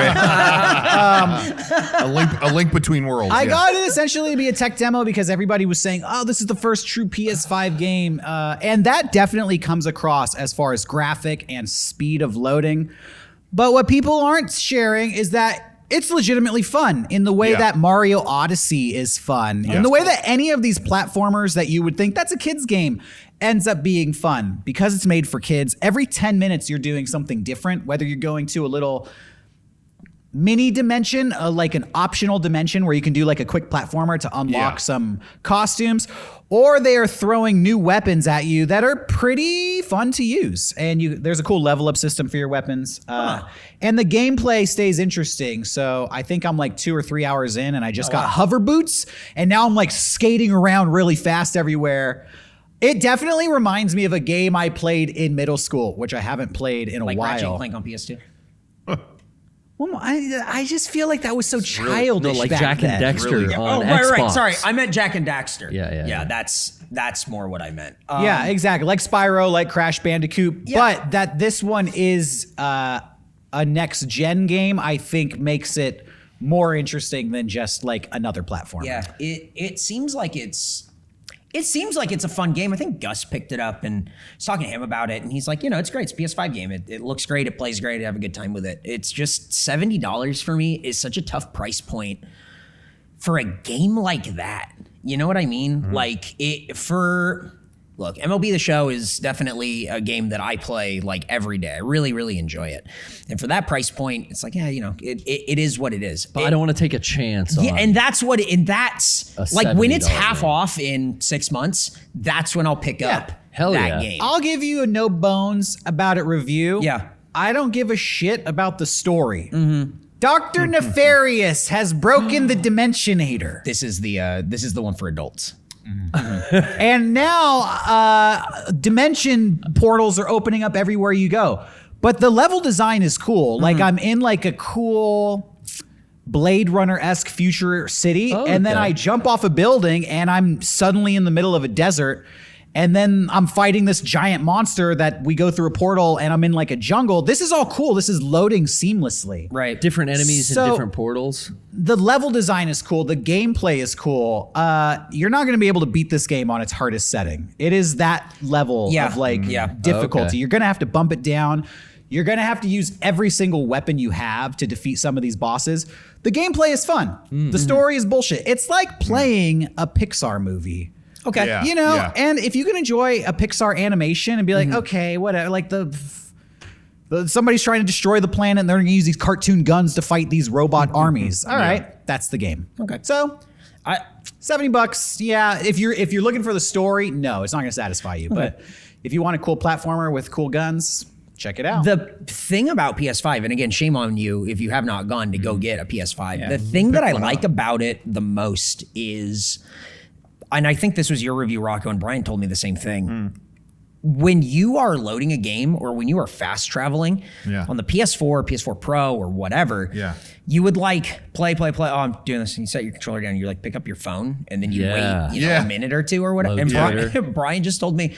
for you. a link between worlds. I yeah. got it essentially to be a tech demo because everybody was saying, oh, this is the first true PS5 game. And that definitely comes across as far as graphic and speed of loading. But what people aren't sharing is that it's legitimately fun in the way Yeah. that Mario Odyssey is fun, in the way that any of these platformers that you would think that's a kid's game ends up being fun because it's made for kids. Every 10 minutes, you're doing something different, whether you're going to a little mini dimension, like an optional dimension where you can do like a quick platformer to unlock some costumes, or they are throwing new weapons at you that are pretty fun to use. And there's a cool level up system for your weapons. And the gameplay stays interesting. So I think I'm like 2 or 3 hours in and I just got hover boots and now I'm like skating around really fast everywhere. It definitely reminds me of a game I played in middle school, which I haven't played in a like while. Ratchet and Clank on PS2. Well, I just feel like that was so childish. No, like back Jack then. and Dexter Really? on right. Xbox. Sorry, I meant Jack and Daxter. Yeah. That's more what I meant. Yeah, exactly. Like Spyro, like Crash Bandicoot. Yeah. But that this one is a next gen game, I think makes it more interesting than just like another platform. Yeah, it seems like it's a fun game. I think Gus picked it up and was talking to him about it, and he's like, it's great. It's a PS5 game. It looks great. It plays great. I have a good time with it. It's just $70 for me is such a tough price point for a game like that. You know what I mean? Mm-hmm. Like look, MLB The Show is definitely a game that I play like every day. I really, really enjoy it. And for that price point, it's like, it is what it is. But I don't want to take a chance Yeah, on and that's what, and that's A like when it's $70 half game. off in 6 months. That's when I'll pick up Hell that yeah. game. I'll give you a no bones about it review. Yeah. I don't give a shit about the story. Dr. Nefarious has broken the Dimensionator. This is the one for adults. And now dimension portals are opening up everywhere you go. But the level design is cool. Like I'm in like a cool Blade Runner-esque future city. Oh, and then okay. I jump off a building and I'm suddenly in the middle of a desert. And then I'm fighting this giant monster that we go through a portal and I'm in like a jungle. This is all cool. This is loading seamlessly. Right. different enemies So- and different portals. The level design is cool. The gameplay is cool. You're not going to be able to beat this game on its hardest setting. It is that level Yeah. of like Yeah. difficulty. Okay. You're going to have to bump it down. You're going to have to use every single weapon you have to defeat some of these bosses. The gameplay is fun. The story is bullshit. It's like playing a Pixar movie. Okay. Yeah. You know, and if you can enjoy a Pixar animation and be like, okay, whatever, like somebody's trying to destroy the planet and they're going to use these cartoon guns to fight these robot armies. All right, that's the game. Okay. So, $70. Yeah, if you're looking for the story, no, it's not going to satisfy you. But if you want a cool platformer with cool guns, check it out. The thing about PS5, and again, shame on you if you have not gone to go get a PS5. The thing that I like about it the most is, and I think this was your review, Rocco, and Brian told me the same thing. When you are loading a game or when you are fast traveling on the PS4, PS4 Pro, or whatever, you would like play. Oh, I'm doing this. And you set your controller down. And you like pick up your phone and then you wait a minute or two or whatever. And Brian just told me,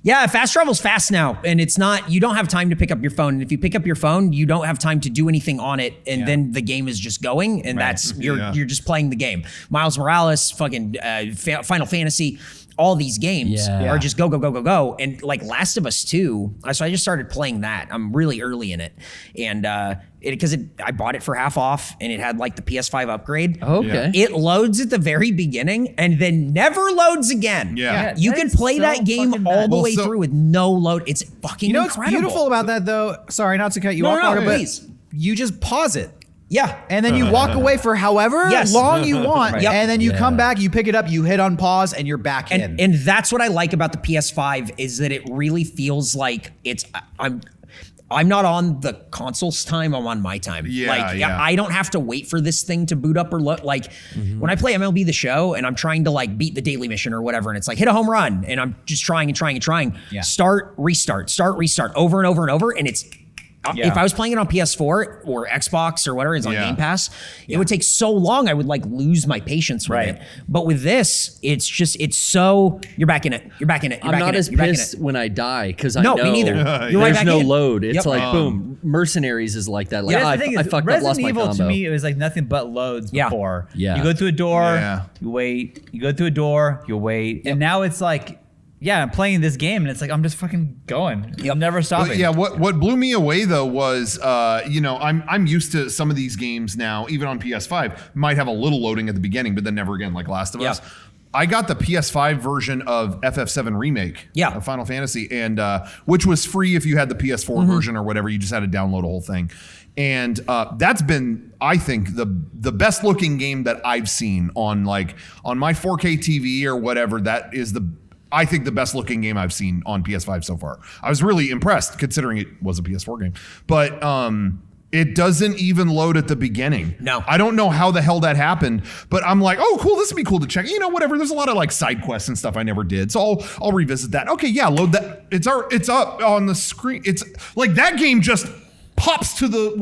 yeah, fast travel's fast now, and it's not. You don't have time to pick up your phone, and if you pick up your phone, you don't have time to do anything on it, and then the game is just going, and that's you're just playing the game. Miles Morales, fucking Final Fantasy, all these games are just go, and like Last of Us 2. So I just started playing that. I'm really early in it, and I bought it for half off, and it had like the PS5 upgrade. Okay. It loads at the very beginning and then never loads again. You can play that game all the way through with no load. It's fucking you know what's incredible. beautiful about that, though? Sorry, not to cut you off, Carter, but please. you just pause it. Yeah. And then you walk away for however long you want. Yep. And then you come back, you pick it up, you hit on pause, and you're back in. And that's what I like about the PS5 is that it really feels like I'm not on the console's time, I'm on my time. I don't have to wait for this thing to boot up or look. Like when I play MLB The Show and I'm trying to like beat the daily mission or whatever, and it's like hit a home run, and I'm just trying. Start, restart, over and over and over, and it's. If I was playing it on PS4 or Xbox or whatever is on Game Pass, it would take so long I would like lose my patience with it. But with this, it's so you're back in it. I'm not as pissed when I die because I know me neither. There's no load. It's like boom. Mercenaries is like that. Like the thing I is, fucked up, Resident lost my Evil combo. to me, it was like nothing but loads before. Yeah. You go through a door, you wait. You go through a door, you wait, and now it's like. Yeah, I'm playing this game and it's like I'm just fucking going. I'm never stopping. What blew me away though was I'm used to some of these games now, even on PS5, might have a little loading at the beginning, but then never again, like Last of Us. I got the PS5 version of FF7 Remake of Final Fantasy, and which was free if you had the PS4 version or whatever. You just had to download a whole thing. And that's been, I think, the best looking game that I've seen on my 4K TV or whatever. That is I think the best looking game I've seen on PS5 so far. I was really impressed considering it was a PS4 game. But it doesn't even load at the beginning. No. I don't know how the hell that happened, but I'm like, oh, cool, this would be cool to check. Whatever. There's a lot of like side quests and stuff I never did. So I'll revisit that. Okay, yeah, load that. It's up on the screen. It's like that game just pops to the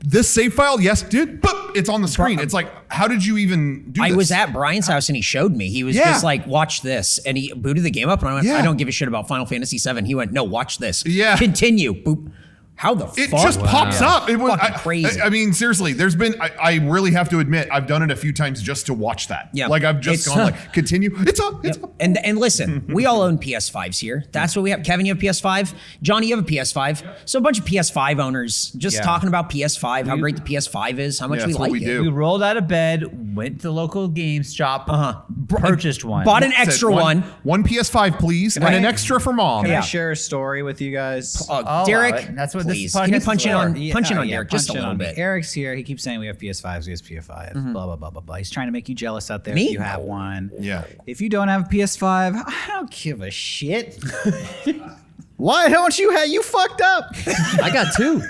this save file, yes, dude, but it's on the screen. It's like, how did you even do this? I was at Brian's house and he showed me. He was just like, watch this. And he booted the game up and I went, I don't give a shit about Final Fantasy VII. He went, no, watch this. Yeah. Continue. Boop. How the fuck? It just pops up. It was crazy. I mean, seriously, there's been, I really have to admit, I've done it a few times just to watch that. Yeah. Like I've just gone like, continue. It's up. It's up. And listen, we all own PS5s here. That's what we have. Kevin, you have a PS5. Johnny, you have a PS5. So a bunch of PS5 owners just talking about PS5, how great the PS5 is, how much we like it. We rolled out of bed, went to the local games shop, purchased one. Bought an extra one. One PS5, please, and an extra for mom. Can I share a story with you guys? Derek, that's what please. this podcast Can you is punch in for. on Derek just a little bit? Eric's here. He keeps saying we have PS5s. We have PS5s. Blah, blah, blah, blah, blah. He's trying to make you jealous out there Me? if you have one. Yeah. If you don't have a PS5, I don't give a shit. Why don't you have? You fucked up. I got two.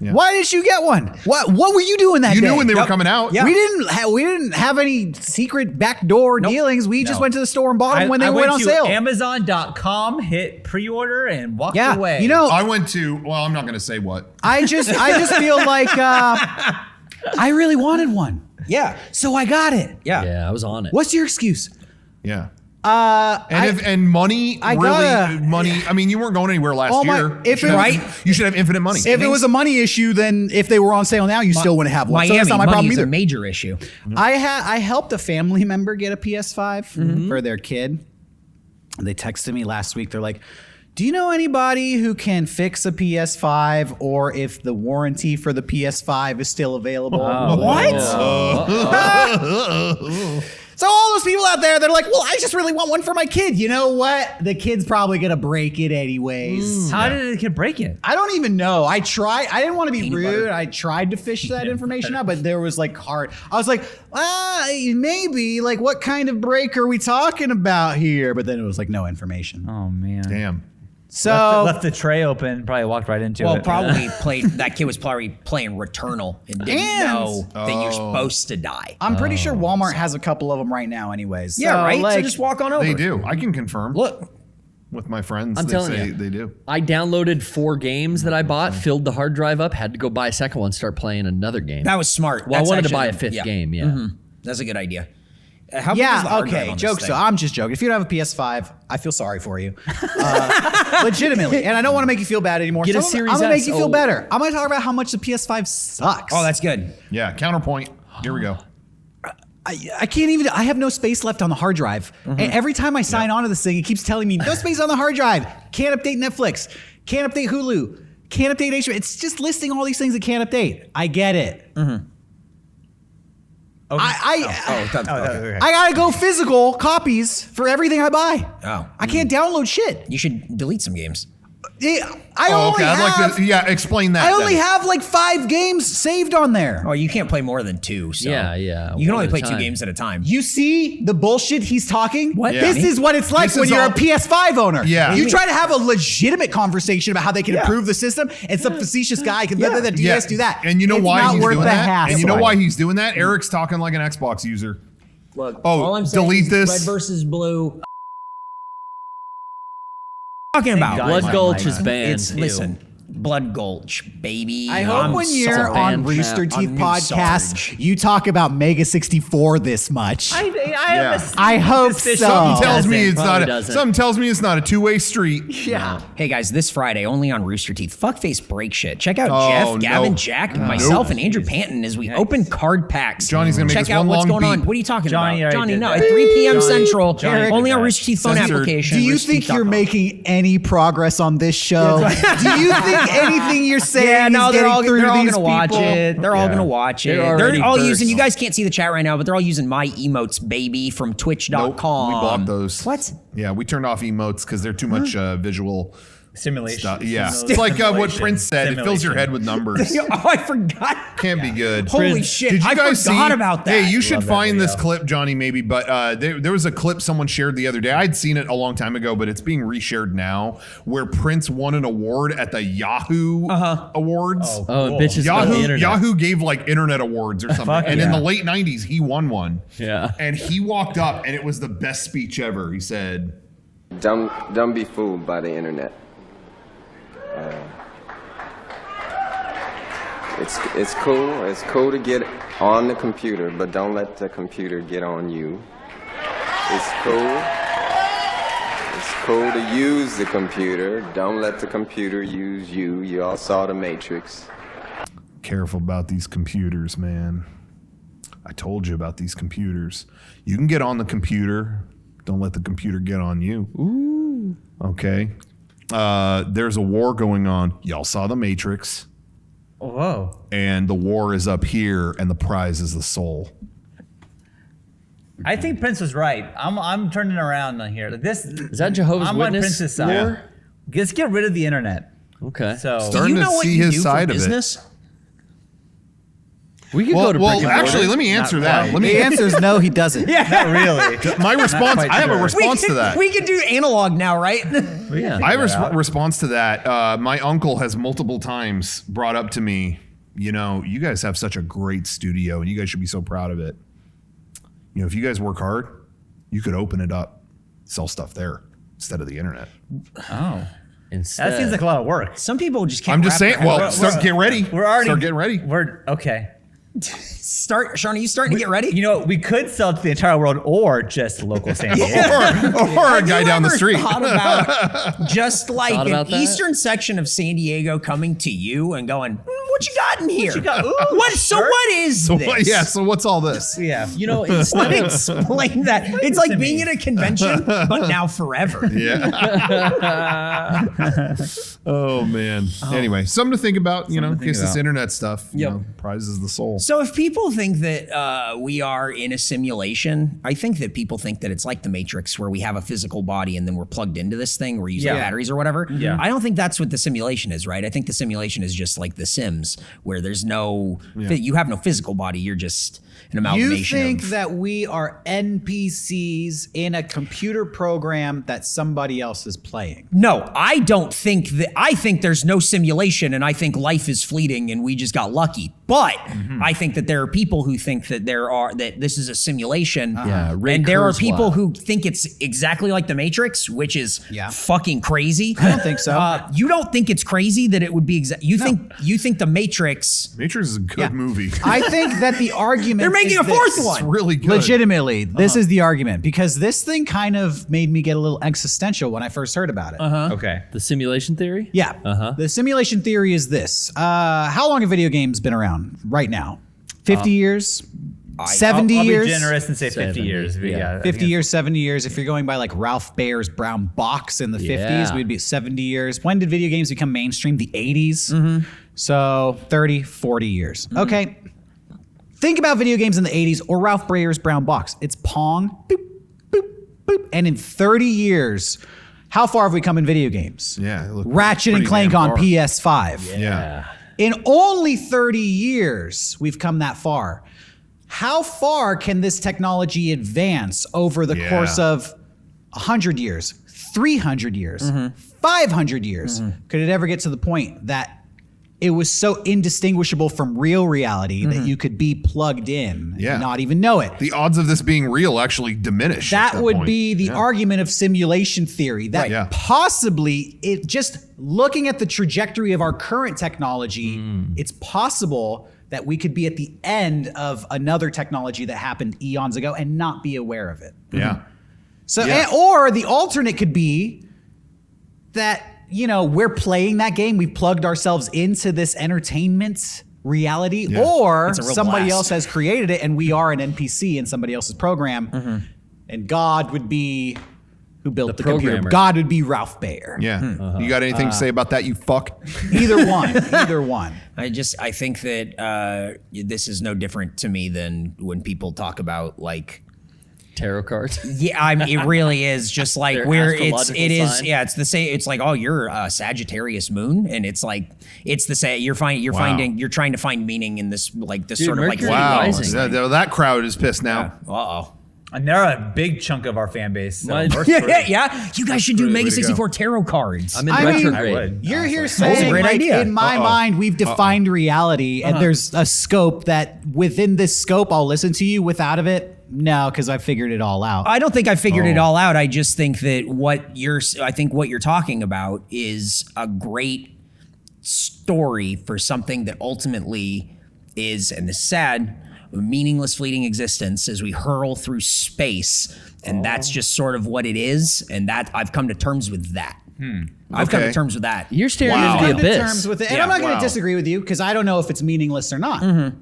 Yeah. Why didn't you get one? What were you doing that day? You knew when they were coming out. Yeah. We didn't have any secret backdoor dealings. We just went to the store and bought them when they went on sale. Amazon.com, hit pre-order and walked away. You know, I went to, well, I'm not going to say what. I just feel like I really wanted one. Yeah. So I got it. Yeah, I was on it. What's your excuse? Yeah. Money. I mean, you weren't going anywhere last year. You should have infinite money. If it was a money issue, then if they were on sale now, you still wouldn't have one. So that's not my problem is either. a major issue. I helped a family member get a PS5 for their kid. They texted me last week. They're like, Do you know anybody who can fix a PS5 or if the warranty for the PS5 is still available? What? So all those people out there, they're like, well, I just really want one for my kid. You know what? The kid's probably going to break it anyways. How did the kid break it? I don't even know. I tried. I didn't want to be rude. I tried to fish that information out, but there was like hard. I was like, maybe. Like, what kind of break are we talking about here? But then it was like no information. Oh, man. Damn. So Left the tray open, probably walked right into it. Probably that kid was probably playing Returnal and didn't know that you're supposed to die. I'm pretty sure Walmart has a couple of them right now anyways. Yeah, So, right? So like, just walk on over. They do. I can confirm. Look, With my friends, I'm they telling say you. they do. I downloaded 4 games that I bought, filled the hard drive up, had to go buy a second one, start playing another game. That was smart. Well, I That's wanted to actually- buy a 5th game, yeah. Mm-hmm. That's a good idea. How big is the yeah, hard drive okay. on this Jokes. thing? So I'm just joking. If you don't have a PS5, I feel sorry for you, legitimately, and I don't want to make you feel bad anymore. Get a So Series I'm gonna make S. you feel Oh. better. I'm gonna talk about how much the PS5 sucks. Oh, that's good. Yeah, counterpoint. Here we go. I can't even. I have no space left on the hard drive, and every time I sign onto this thing, it keeps telling me no space on the hard drive. Can't update Netflix. Can't update Hulu. Can't update HBO. It's just listing all these things that can't update. I get it. Okay. I gotta go physical copies for everything I buy. Oh. I can't download shit. You should delete some games. I only I'd have. like to. Yeah, explain that. I only then. have like 5 games saved on there. Oh, you can't play more than 2. So Yeah. You can One only at a play 2 time. games at a time. You see the bullshit he's talking? What? This Yeah. is what it's like This when is you're all- a PS5 owner. Yeah. You try to have a legitimate conversation about how they can improve the system, and some facetious guy can do this, do that. And you know It's why not he's worth doing the that? hassle. And you know why he's doing that? Eric's talking like an Xbox user. Look, Oh, all I'm saying delete is this. red versus blue. Talking about God. Blood my Gulch God. is banned. It's listen, Blood Gulch, baby. I hope I'm when you're sorry. on Rooster I'm Teeth new podcast, Sarge. you talk about Mega64 this much. I Yeah. have a I hope suspicion. so. Something tells doesn't. me it's Probably not. doesn't. Something tells me it's not a two-way street. Yeah. Hey guys, this Friday only on Rooster Teeth. Fuckface break shit. Check out Oh, Jeff, no. Gavin, Jack, myself, and Andrew Panton as we open card packs. Johnny's gonna make check us out one what's long going on. beat. What are you talking Johnny about, already Johnny? did No, that. at 3 p.m. Johnny- Central, Johnny did only on that. Rooster Teeth phone Censored. application. Do you think you're roosterteeth.com. making any progress on this show? Do you think anything you're saying Yeah, no, is they're getting all through gonna these watch people? it. They're all gonna watch it. They're They're already all first. using. You guys can't see the chat right now, but they're all using my emotes, baby, from Twitch.com. Nope, we blocked those. What? Yeah, we turned off emotes because they're too much visual Simulation. stuff. Yeah, Simulation. it's like what Prince said. It fills your Simulation. head with numbers. Oh, I forgot. Can't be good. Holy shit! Did you I guys forgot see? about that. Hey, you should Love that find this video. clip, Johnny, maybe. But there was a clip someone shared the other day. I'd seen it a long time ago, but it's being reshared now, where Prince won an award at the Yahoo Awards. Oh, and bitches about the internet. Yahoo gave like internet awards or something, Fuck and in yeah. the late '90s, he won one. Yeah. And he walked up, and it was the best speech ever. He said, Don't be fooled by the internet. It's cool. It's cool to get on the computer, but don't let the computer get on you. It's cool. It's cool to use the computer. Don't let the computer use you. You all saw The Matrix. "Careful about these computers, man. I told you about these computers. You can get on the computer. Don't let the computer get on you." Ooh. Okay. There's a war going on. Y'all saw The Matrix. Whoa. And the war is up here, and the prize is the soul. I think Prince was right. I'm turning around on here. This Is that Jehovah's I'm Witness? on Prince's side. lore? Let's get rid of the internet. Okay. So Starting you know to what see you his do side for of it. business? we could Well, go to brick and actually, mortar. let me answer Not that. quite. Let me The answer is no, he doesn't. not really. my response. quite I have a sure. response to that. We can do analog now, right? Yeah. I have a response to that. My uncle has multiple times brought up to me, you know, you guys have such a great studio, and you guys should be so proud of it. You know, if you guys work hard, you could open it up, sell stuff there instead of the internet. Oh. Instead. That seems like a lot of work. Some people just can't. I'm just wrap saying. their Well, head around- get ready. We're already start getting ready. We're okay. Start, Sean. Are you starting to get ready? You know, we could sell to the entire world or just local San Diego. or a guy you down the ever street. Thought about just like Thought an about that? eastern section of San Diego coming to you and going, what you got in here? you got? Ooh, What? So shirt? what is So this? what, yeah. So what's all this? Yeah. You know, instead of Explain that. It's like to being me. at a convention, but now forever. Yeah. Oh man. Anyway, something to think about. You know, in Something to case think this about. internet stuff Yep. prizes the soul. So if people think that we are in a simulation, I think that people think that it's like the Matrix, where we have a physical body and then we're plugged into this thing, we're using Yeah. batteries or whatever. Yeah. I don't think that's what the simulation is, right? I think the simulation is just like The Sims, where there's no, you have no physical body. You're just an You amalgamation. think of, that we are NPCs in a computer program that somebody else is playing? No, I don't think that. I think there's no simulation, and I think life is fleeting, and we just got lucky. But I think that there are people who think that that this is a simulation. Yeah, Ray and there are Kurzweil. people who think it's exactly like the Matrix, which is fucking crazy. I don't think so. You don't think it's crazy that it would be you think the Matrix. Matrix is a good movie. I think that the argument They're making is a fourth this. one. It's really good. Legitimately, this is the argument, because this thing kind of made me get a little existential when I first heard about it. Okay. the simulation theory. Yeah. The simulation theory is this. How long have video games been around right now? 50 years? 70 I'll years? be generous and say 50 70, years. But yeah. yeah. I 50 think years, 70 years. If you're going by like Ralph Bayer's brown box in the 50s, Yeah. we'd be at 70 years. When did video games become mainstream? The 80s. So 30, 40 years. Okay. Think about video games in the 80s or Ralph Bayer's brown box. It's Pong, boop, boop, boop. And in 30 years, how far have we come in video games? Yeah, it looked Ratchet and pretty Clank damn on far. PS5. Yeah. In only 30 years, we've come that far. How far can this technology advance over the Yeah. course of 100 years, 300 years, 500 years? Could it ever get to the point that it was so indistinguishable from real reality that you could be plugged in Yeah. and not even know it? The odds of this being real actually diminish. at That would point. be the Yeah. argument of simulation theory, that Yeah. possibly it just looking at the trajectory of our current technology, it's possible that we could be at the end of another technology that happened eons ago and not be aware of it. Yeah. So, Yeah. or the alternate could be that, we're playing that game, we've plugged ourselves into this entertainment reality, Yeah. or It's a real somebody blast. else has created it and we are an NPC in somebody else's program, and God would be who built the computer. programmer. God would be Ralph Baer. Yeah. You got anything to say about that, you fuck? Either one. Either one. I think that this is no different to me than when people talk about like. Tarot cards. Yeah, I mean, it really is just like Their where astrological it is. sign. Yeah, it's the same. It's like, oh, you're a Sagittarius moon, and it's like it's the same. You're trying to find meaning in this like this Dude, sort of like Mercury Wow. Rising. That crowd is pissed now. Uh-oh. And they're a big chunk of our fan base. So Mine- we're Yeah, screwed. yeah. You guys should do Way to Mega go. 64 tarot cards. I'm in I mean, retrograde. I would. You're here That's a saying, great like, idea. in my mind, we've defined reality, and there's a scope that within this scope, I'll listen to you. Without of it, no, because I figured it all out. I don't think I figured it all out. I just think that what you're talking about is a great story for something that ultimately is, and this is sad, a meaningless, fleeting existence as we hurl through space, and that's just sort of what it is. And that I've come to terms with that. I've come to Okay. terms with that. You're staring Wow. into Come the to abyss. terms with it, and Yeah. I'm not going Wow. to disagree with you because I don't know if it's meaningless or not.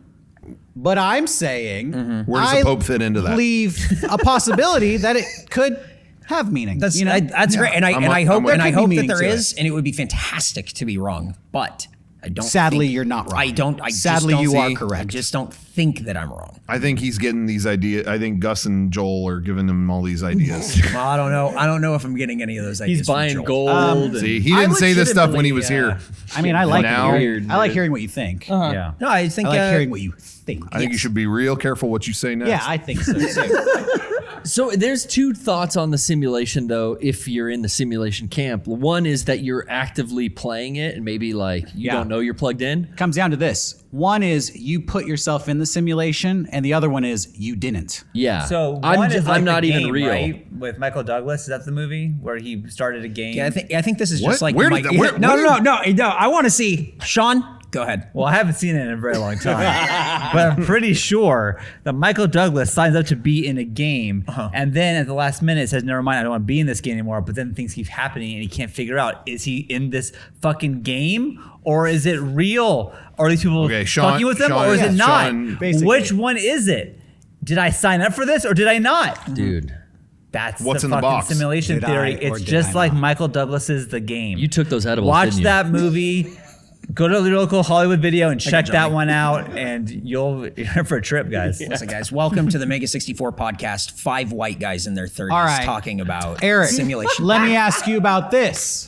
But I'm saying, Where does the Pope fit into that? Leave a possibility that it could have meaning. That's you know? that's great, and I I'm and I with- hope I'm with and you. I There could hope be that meaning there to is, and it would be fantastic to be wrong, but I don't. Sadly, think- you're not wrong. I don't. I just Sadly, don't you are see- correct. I just don't think that I'm wrong. I think he's getting these ideas. I think Gus and Joel are giving him all these ideas. Well, I don't know. I don't know if I'm getting any of those ideas. He's from buying Joel. gold. See, he didn't say this stuff when he was here. I mean, I like now- hearing, I like hearing what you think. Yeah. No, I think I like hearing what you think. I think you should be real careful what you say next. Yeah, I think so too. So there's two thoughts on the simulation, though, if you're in the simulation camp. One is that you're actively playing it and maybe like you Yeah. don't know you're plugged in. Comes down to this. One is you put yourself in the simulation, and the other one is you didn't. Yeah. So I'm, one is like I'm not the even game, real. right? With Michael Douglas. Is that the movie where he started a game? Yeah, I think this is What? just like Where the did Mike- that- where- no, where no, no, no, no. I want to see Sean. Go ahead. Well, I haven't seen it in a very long time, but I'm pretty sure that Michael Douglas signs up to be in a game, and then at the last minute says, "Never mind, I don't want to be in this game anymore." But then things keep happening, and he can't figure out: is he in this fucking game, or is it real? Or are these people fucking with him, or is it not? Which one is it? Did I sign up for this, or did I not? Dude. That's what's the in the fucking box? simulation theory. It's just like Michael Douglas's The Game. You took those edibles, Watch didn't you? that movie. Go to the local Hollywood Video and check that one out, and you're in for a trip, guys. Listen, guys, welcome to the Mega64 podcast. 5 white guys in their 30s All right. talking about Eric, simulation. let me ask you about this.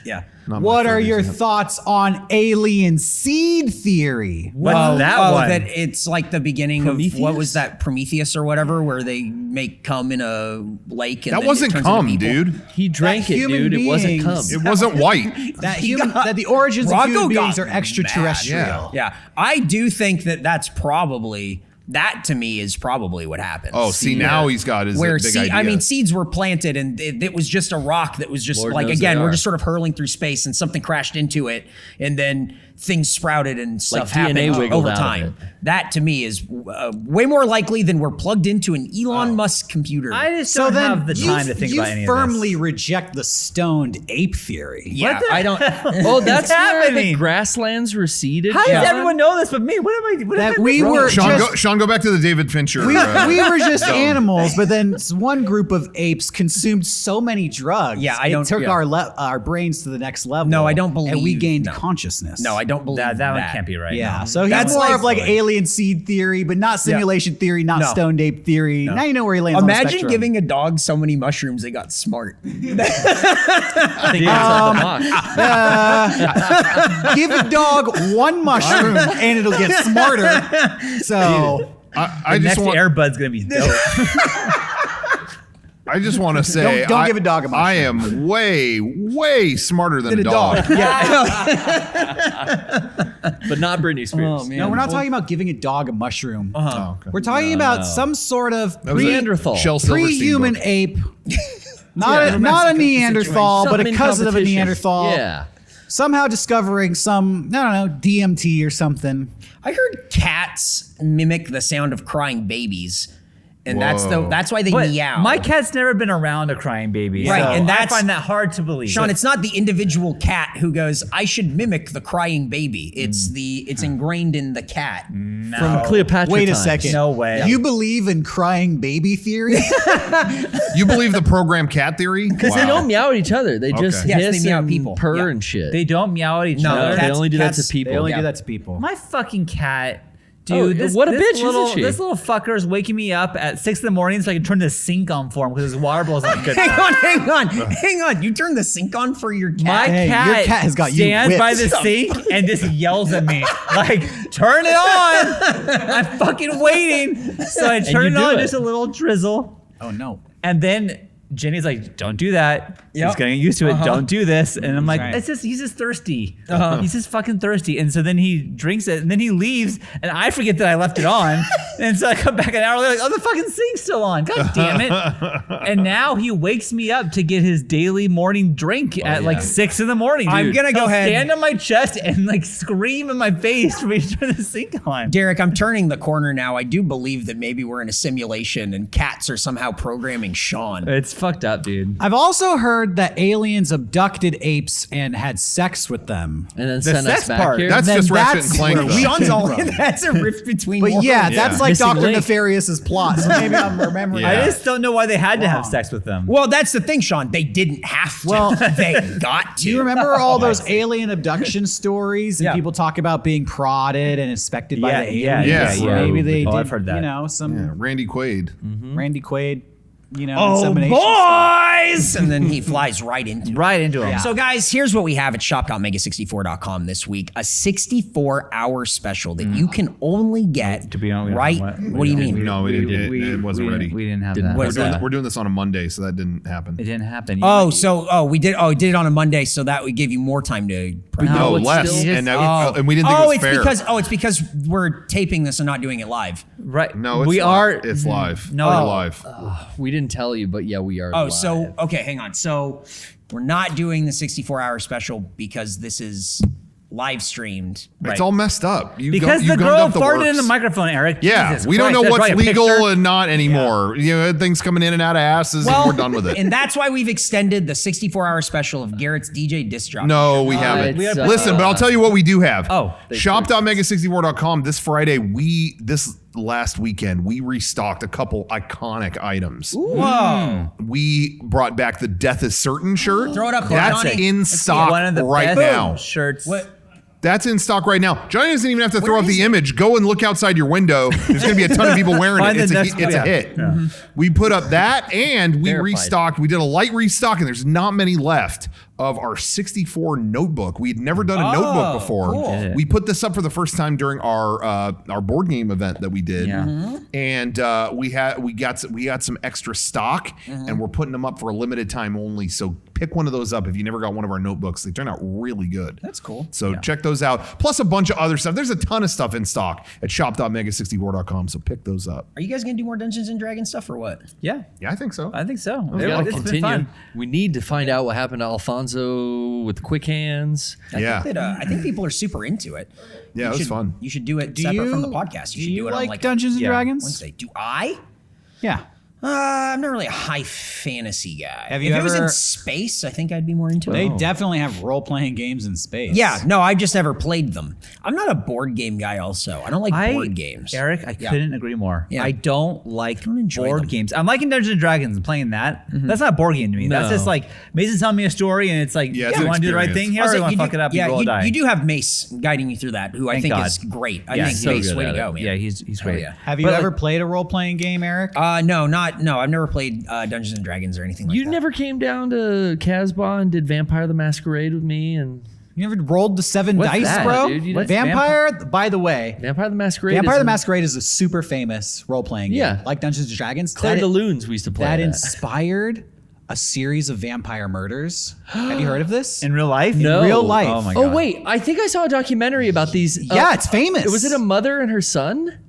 Yeah. What are your thoughts on alien seed theory? What's that one? That it's like the beginning of what was that, Prometheus or whatever, where they make cum in a lake. And That then wasn't it turns cum, into people. dude. He drank That it, human dude. It wasn't cum. beings- It wasn't white. That the origins of Rocco human beings got are extraterrestrial. Yeah, I do think that that's probably, that to me is probably what happened. Oh, see, now he's got his Where big idea. I mean, seeds were planted, and it was just a rock that was just Lord like, knows again, they we're are. just sort of hurling through space, and something crashed into it, and then things sprouted and stuff DNA happened wiggled over out of time. it. That to me is way more likely than we're plugged into an Elon Musk computer. I just So don't then have the time to think about any you firmly of reject the stoned ape theory. yeah, I don't. Oh, that's where the happening? grasslands receded. this. How does John? everyone know this but me? What am I? What That have I we wrong? were Sean, just Sean, go back to the David Fincher. we were just animals, but then one group of apes consumed so many drugs. Yeah, I it don't- took yeah. our brains to the next level. No, I don't And we believe- gained no. consciousness. No, I don't believe That one can't be right. Yeah, No. so he's That's more like- of like alien seed theory, but not simulation theory, not No. stoned ape theory. Now you know where he lands on the Imagine spectrum. giving a dog so many mushrooms they got smart. I think that's the box. Give a dog one mushroom and it'll get smarter. So I The just next want. Airbud's gonna be dope. I just want to say, Don't give a dog a mushroom. I am way smarter than a dog. But not Britney Spears. no, we're not talking about giving a dog a mushroom. Oh, okay. We're talking about some sort of That was a Neanderthal. Shel Silverstein pre-human book. ape. Not a Neanderthal, but Something a in cousin of a competition. Neanderthal. Yeah. Somehow discovering some, I don't know, DMT or something. I heard cats mimic the sound of crying babies, and Whoa. that's why they But meow. my cat's never been around a crying baby, Right, so and I that's- find that hard to believe. Sean, it's not the individual cat who goes, I should mimic the crying baby. It's ingrained in the cat. From Cleopatra Wait a times. second. No way. You believe in crying baby theory? You believe the program cat theory? Because they don't meow at each other. They just Okay. Yes, they hiss meow at and people. purr Yeah. and shit. They don't meow at each No, No, other. they only do that to cats- people. They only Yeah. do that to people. My fucking cat. Oh, Dude, what a bitch, isn't little, she? This little fucker is waking me up at 6 a.m. so I can turn the sink on for him because his water bill's not good. Hang on. You turn the sink on for your cat? My Hey, your cat, cat has got you stands by whipped. the sink and just yells at me like, "Turn it on!" I'm fucking waiting, so I turn you it do on, it. just a little drizzle, Oh no. and then Jenny's like, "Don't do that. He's Yep. getting used to it. Don't do this." And I'm like, right. he's just thirsty. He's just fucking thirsty." And so then he drinks it, and then he leaves, and I forget that I left it on. And so I come back an hour later, like, "Oh, the fucking sink's still on. God damn it!" And now he wakes me up to get his daily morning drink at like 6 in the morning. I'm dude. gonna go He'll ahead- stand on my chest and like scream in my face for me to turn the sink on. Derek, I'm turning the corner now. I do believe that maybe we're in a simulation and cats are somehow programming Sean. It's fucked up, dude. I've also heard that aliens abducted apes and had sex with them. And then The send sex us back part. here. That's Then just Ratchet and that's Clank. where though. we- Sean's all From. that's a rift between But worlds. yeah, that's like Missing Dr. link. Nefarious's plot. So maybe I'm remembering. Yeah. I just don't know why they had to have sex with them. Well, that's the thing, Sean. They didn't have to. Well, they got to. Do you remember all those alien abduction stories and Yeah. people talk about being prodded and inspected by the yeah, aliens? yeah, So yeah. maybe they Oh, did, I've heard that. you know, some Yeah, Randy Quaid. Randy Quaid, you know, Oh, insemination. boys! And then he flies right into it. Right into him. So, guys, here's what we have at shop.mega64.com this week: a 64-hour special that you can only get To be honest, right. What do you mean? No, it wasn't ready. We didn't have Didn't that. work. What's that? We're doing this on a Monday, so that didn't happen. It didn't happen. We did it on a Monday, so that would give you more time to. No, it's less, still- and we didn't think it was fair. It's because we're taping this and not doing it live. right. No, it's we live. are. It's live. No. We're live. We didn't tell you, but yeah, we are. Oh, live. so okay, hang on. So we're not doing the 64-hour special because this is live streamed. It's all messed up. Because the girl farted in the microphone, Eric. Yeah, Jesus we don't Christ, know that's what's right, a legal picture. and not anymore. You know, things coming in and out of asses, and we're done with it. And that's why we've extended the 64-hour special of Garrett's DJ disc jockey. No, we haven't. it's, Listen, but I'll tell you what we do have. They Shop.mega64.com this Friday. This last weekend, we restocked a couple iconic items. Whoa. We brought back the Death is Certain shirt. Throw it up there, That's Johnny. in stock One of the right best now. shirts. What? That's in stock right now. Johnny doesn't even have to throw Where up is the it? image. Go and look outside your window. There's going to be a ton of people wearing Find it. the It's next- a yeah. hit. Yeah. We put up that, and we Verified. restocked. We did a light restock, and there's not many left of our 64 notebook. We'd never done a notebook before. cool. We put this up for the first time during our board game event that we did, Yeah. and we got some extra stock, and we're putting them up for a limited time only. So pick one of those up if you never got one of our notebooks. They turn out really good. That's cool. So check those out. Plus a bunch of other stuff. There's a ton of stuff in stock at shop.mega64.com. So pick those up. Are you guys going to do more Dungeons and Dragons stuff or what? Yeah, Yeah, I think so. I think so. We gotta It's been continue. fun. We need to find out what happened to Alfonso with the quick hands. Yeah. I think people are super into it. Yeah, You it was should- fun. You should do it separate from the podcast. You should do it like on like Dungeons and yeah, Dragons? Wednesday. Do I? Yeah. I'm not really a high fantasy guy. Have you if it was ever- in space, I think I'd be more into They it. definitely have role-playing games in space. Yeah, no, I've just never played them. I'm not a board game guy also. I don't like board games. Eric, I Yeah. couldn't agree more. Yeah. I don't like enjoy board them. games. I'm liking Dungeons and Dragons and playing that. That's not a board game to me. That's No. just like Mason's telling me a story and it's like, Yeah, it's you an want to do the right experience. thing here or you want to fuck it up and roll a die? you do have Mace guiding you through that, who I Thank think God. is great. I Yeah, think so Mace, good way to at go, it. man. Yeah, he's great. yeah. Have you But, ever like, played a role-playing game, Eric? No, I've never played Dungeons and Dragons or anything like You that. never came down to Casbah and did Vampire the Masquerade with me and You never rolled the 7 What's dice, that, bro? dude? You What's Vampire, by the way, Vampire the Masquerade. Vampire is the Masquerade is a super famous role-playing game. Yeah. Like Dungeons and Dragons. Claire That- de Lunes we used to play that that. inspired a series of vampire murders. Have you heard of this? In real life? No. real life. Oh my God. Oh wait, I think I saw a documentary about these. Yeah, it's famous. Was it a mother and her son?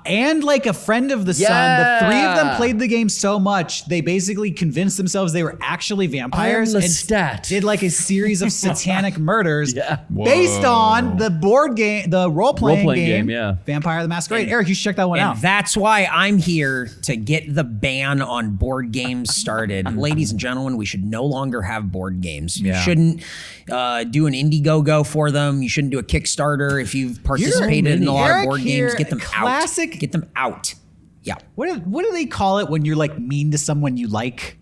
And like a friend of the son. The three of them Yeah. played the game so much, they basically convinced themselves they were actually vampires I am and Lestat. did like a series of satanic murders Yeah. based on the board game, the role-playing Role-playing game, game, yeah. Vampire the Masquerade. Eric, you should check that one And out. that's why I'm here to get the ban on board games started. Ladies and gentlemen, we should no longer have board games. You Yeah. shouldn't do an Indiegogo for them. You shouldn't do a Kickstarter if you've participated in a lot Eric of board here, games. Get them classic- out. Get them out. Yeah. What do they call it when you're like mean to someone you like?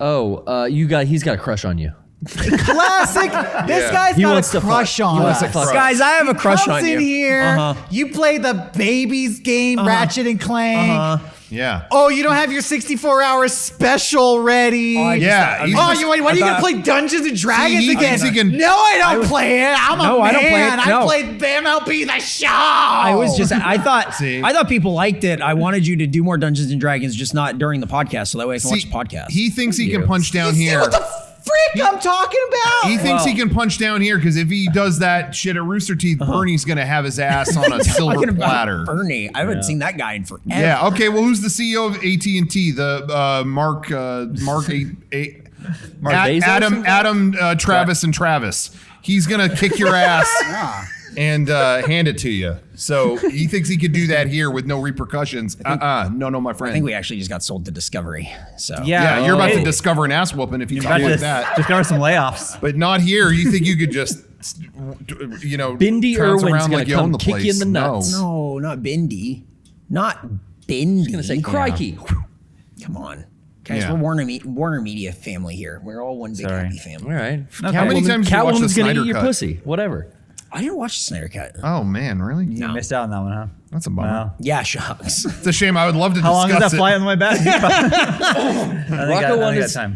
Oh, he's got a crush on you. Classic. This guy's He got wants a to crush fuck. on He wants us. to fuck. Guys, I have a crush Comes on you. in here. You play the babies game, Ratchet and Clank. Yeah. Oh, you don't have your 64-hour special ready. Yeah. he's Oh, just- you what are you gonna play Dungeons and Dragons he again? thinks he can- No, I don't play it. I'm No, a I man. don't play it. No. I played MLB the Show. I thought See? people liked it. I wanted you to do more Dungeons and Dragons, just not during the podcast, so that way I can watch the podcast. He thinks he can punch down You see here. what the frick I'm talking about? He thinks he can punch down here because if he does that shit at Rooster Teeth, Bernie's gonna have his ass on a silver Talking about platter. Bernie. I haven't seen that guy in forever. Yeah. Okay. Well, who's the CEO of AT&T? The Mark Mark Adam Travis and Travis. He's gonna kick your ass and hand it to you. So he thinks he could do that here with no repercussions. No, my friend. I think we actually just got sold to Discovery. So Yeah, you're about to Hey, discover an ass whooping if you about talk to like that. discover some layoffs. But not here. You think you could just, Bindi trounce Irwin's around gonna like you own come the kick place? you in the nuts. no, not Bindi. Not Bindi. I was gonna say, crikey. Come on. Guys, Yeah. we're Warner Media family here. We're all one big Sorry. happy family. All right. How many times did you watch the Catwoman's gonna Snyder eat your Cut? pussy. Whatever. I didn't watch the Snyder Cut. Oh man, really? You missed out on that one, huh? That's a bummer. Wow. Yeah, shucks. It's a shame. I would love to How long is discuss that it. flight on the way back?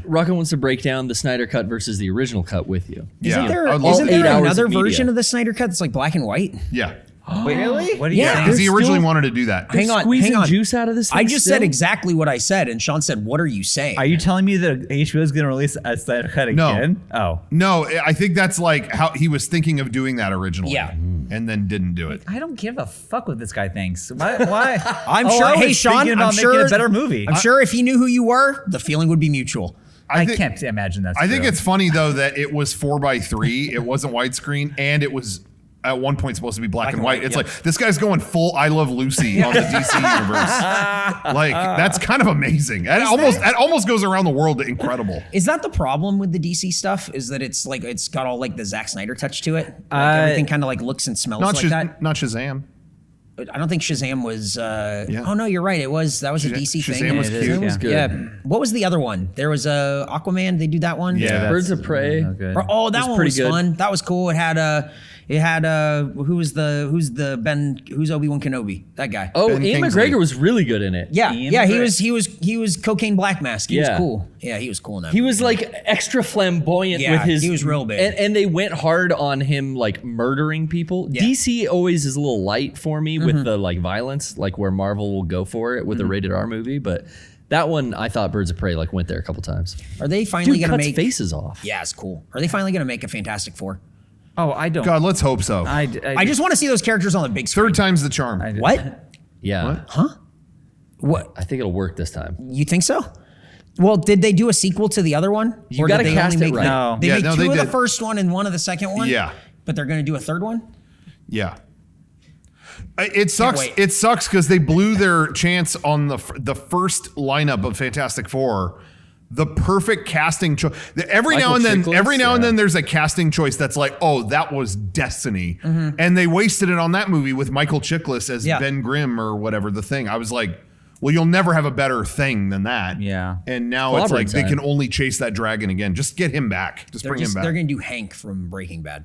Rocco wants to break down the Snyder Cut versus the original cut with you. Yeah. Isn't there, I would love isn't to. there 8 hours another of media. version of the Snyder Cut that's like black and white? Yeah. Really? What do you Yeah. think? Because he They're originally still- wanted to do that. Hang on, Squeezing hang on. juice out of this thing I just still? said exactly what I said, and Sean said, "What are you saying?" Are you telling me that HBO is going to release a Snyder Cut No. again? Oh. No, I think that's like how he was thinking of doing that originally. Yeah. And then didn't do it. I don't give a fuck what this guy thinks. Why? I'm Oh, sure. I Hey, was Sean, thinking about I'm making sure a better movie. I'm sure if he knew who you were, the feeling would be mutual. I can't imagine that. I think it's funny though that it was 4:3. It wasn't widescreen, and it was at one point supposed to be black and white. It's like this guy's going full I Love Lucy on the DC universe. Like that's kind of amazing. That almost goes around the world. Incredible. Is that the problem with the DC stuff? Is that it's like it's got all like the Zack Snyder touch to it? Like everything kind of like looks and smells like that. Not Shazam. I don't think Shazam was. Oh no, you're right. That was a DC thing. Shazam was cute. It was good. Yeah. What was the other one? There was Aquaman. They do that one. Yeah. Birds of Prey. Oh, that one pretty was good. fun. That was cool. It had who's Obi-Wan Kenobi? That guy. Oh, Ben Ian Kingsley. McGregor was really good in it. Yeah, Ian yeah. McGregor. He was Cocaine Black Mask. He was Yeah. cool. Yeah, he was cool in that. He was like extra flamboyant Yeah, with his. he was real big. and they went hard on him like murdering people. Yeah. DC always is a little light for me with the like violence, like where Marvel will go for it with a rated R movie. But that one, I thought Birds of Prey like went there a couple times. Are they finally Dude gonna cuts make faces off. Yeah, it's cool. Are they finally gonna make a Fantastic Four? Oh, I don't. God, let's hope so. I just want to see those characters on the big screen. Third time's the charm. What? Yeah, What? I think it'll work this time. You think so? Well, did they do a sequel to the other one? You Or did gotta they cast only it make right. the- No. They Yeah, made no, two they of the did. first one and one of the second one? Yeah. But they're going to do a third one? Yeah. It sucks. wait. It sucks because they blew their chance on the first lineup of Fantastic Four. The perfect casting choice. Every now and then, there's a casting choice that's like, oh, that was destiny, and they wasted it on that movie with Michael Chiklis as Yeah. Ben Grimm or whatever the thing. I was like, well, you'll never have a better thing than that. Yeah. And now it's like they time. can only chase that dragon again. Just get him back. Just bring him back. They're going to do Hank from Breaking Bad.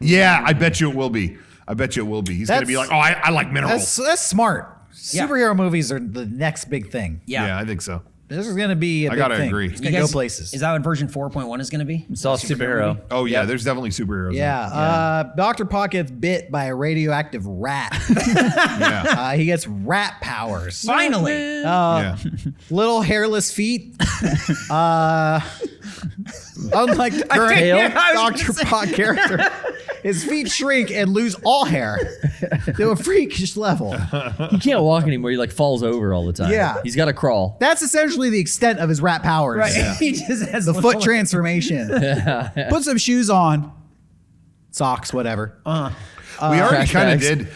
Yeah, I bet you it will be. He's going to be like, oh, I like minerals. That's smart. Yeah. Superhero movies are the next big thing. Yeah. I think so. This is going to be a big gotta thing. agree. It's going to go places. Is that what version 4.1 is going to be? It's all superhero. Oh yeah, there's definitely superheroes. Yeah. Dr. Pock gets bit by a radioactive rat. Yeah. He gets rat powers. Finally. Yeah. Little hairless feet. Unlike the current Dr. Pock character, his feet shrink and lose all hair to a freakish level. He can't walk anymore. He like falls over all the time. Yeah. He's got to crawl. That's essentially the extent of his rat powers. Right. He just has The little- foot transformation. Put some shoes on. Socks, whatever. We already Trash kind of bags.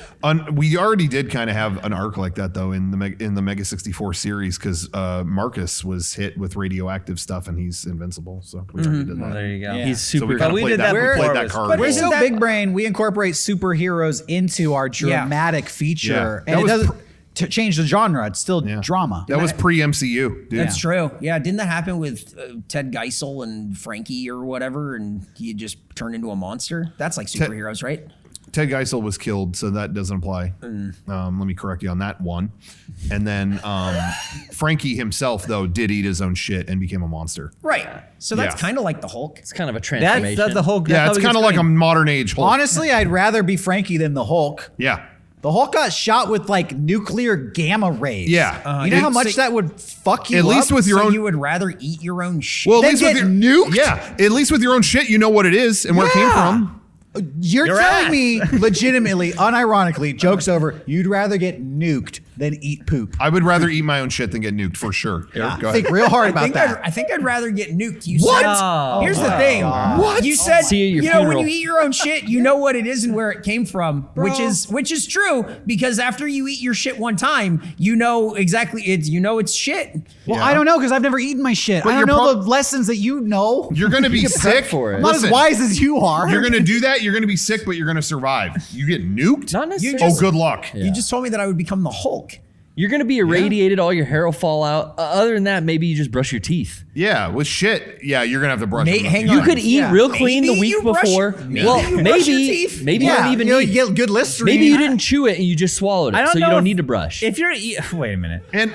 did. We already did kind of have an arc like that though in the Mega64 series because Marcus was hit with radioactive stuff and he's invincible. So we already did that. There you go. Yeah. He's So we super. kind of we played did that. that We played before that it was- card. But We're isn't so that- big brain. We incorporate superheroes into our dramatic feature, Yeah. and That it was doesn't change the genre. It's still Yeah. drama. That was pre-MCU, dude. That's true. Yeah, didn't that happen with Ted Geisel and Frankie or whatever, and he just turned into a monster? That's like superheroes, right? Ted Geisel was killed, so that doesn't apply. Let me correct you on that one. And then Frankie himself, though, did eat his own shit and became a monster. Right. So that's Yeah. kind of like the Hulk. It's kind of a transformation. That's the whole. Yeah, that's it's how kind of he like gets a modern age Hulk. Honestly, I'd rather be Frankie than the Hulk. Yeah. The Hulk got shot with like nuclear gamma rays. Yeah. You know how It's- much that would fuck you At up? least with your So own. you would rather eat your own shit. Well, at Then least with get your nuked? Yeah, at least with your own shit, you know what it is and where it came from. You're Your telling ass. me, legitimately, unironically, joke's over, you'd rather get nuked than eat poop. I would rather eat my own shit than get nuked for sure. Eric, go Think ahead. real hard I about think, that. I think I'd rather get nuked. You What? said, Oh, here's the thing. What? You said, See you at your know, when funeral. you eat your own shit, you know what it is and where it came from, which is true because after you eat your shit one time, you know exactly it's shit. Well, Yeah. I don't know because I've never eaten my shit. But I you're don't know prob- the lessons that you know. You're going to be sick for it. I'm not as wise as you are. You're going to do that. You're going to be sick, but you're going to survive. You get nuked? Not necessarily. Oh, good luck. You just told me that I would become the Hulk. You're going to be irradiated. All your hair will fall out. Other than that, maybe you just brush your teeth. Yeah, with shit. Yeah, you're going to have to brush them. Hang You on. could eat Yeah. real clean Maybe the week you brush before. your- well, maybe you brush your maybe teeth. maybe you don't even you need. get good Listerine. Maybe you didn't chew it and you just swallowed it, I don't so you know don't if- need to brush. Wait a minute. And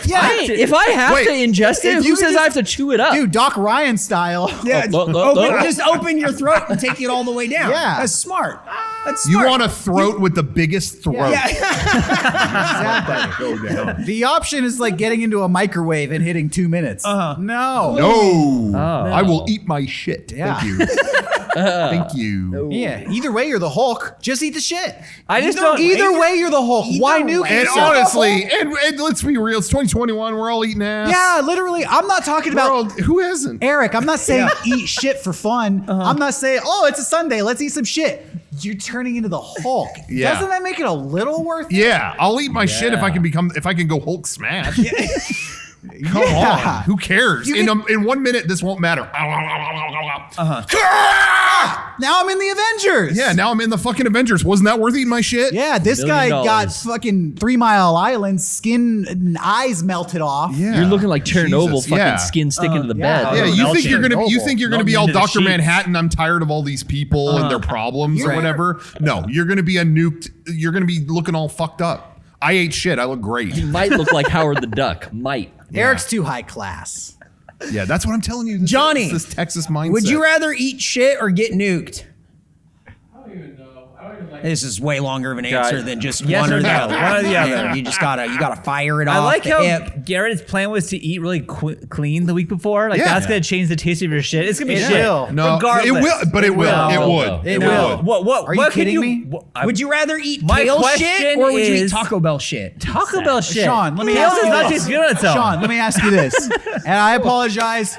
If I have Wait, to ingest it, if who you says just- I have to chew it up? Dude, Doc Ryan style. Yeah, look. just open your throat and take it all the way down. Yeah. That's smart. That's you smart. want a throat with the biggest throat. Exactly. Go down. The option is like getting into a microwave and hitting 2 minutes. No. No. I will eat my shit. Yeah. Thank you. Thank you. Yeah. Either way, you're the Hulk. Just eat the shit. I just don't. Either way, you're the Hulk. Why nuke And yourself? honestly, and let's be real, it's 2021. We're all eating ass. Yeah, literally. I'm not talking We're about all- who hasn't? Eric. I'm not saying eat shit for fun. I'm not saying, oh, it's a Sunday. Let's eat some shit. You're turning into the Hulk. Yeah. Doesn't that make it a little worth it? Yeah, I'll eat my shit if I can go Hulk smash. Come Yeah. on, who cares? You In 1 minute, this won't matter. Now I'm in the Avengers. Yeah, now I'm in the fucking Avengers. Wasn't that worth eating my shit? Yeah, this $1 guy billion. got fucking 3 Mile Island, skin and eyes melted off. Yeah. You're looking like Chernobyl, Jesus, fucking yeah. skin sticking to the yeah. bed. Yeah, you Melting think you're gonna Chernobyl. you think you're gonna be Melting all into the Dr. sheets. Manhattan? I'm tired of all these people and their problems or whatever. No, you're gonna be a nuked. You're gonna be looking all fucked up. I ate shit. I look great. You might look like Howard the Duck. Might. Eric's too high class. Yeah, that's what I'm telling you. Johnny, this Texas mindset. Would you rather eat shit or get nuked? This is way longer of an answer than just Yes one or or the no? other. One or the Yeah, other. you gotta fire it I off like the how hip. Garrett's plan was to eat really clean the week before. Like Yeah. that's gonna change the taste of your shit. It's gonna be It shit. will. No, Regardless. it will, but it will. It would. It It will. would. What? Are you what could kidding me? Would you rather eat My kale question shit or would you eat is- Taco Bell shit? Taco Bell shit? Sean, let me Kale ask does you not this. taste good on its own. Sean, let me ask you this. And I apologize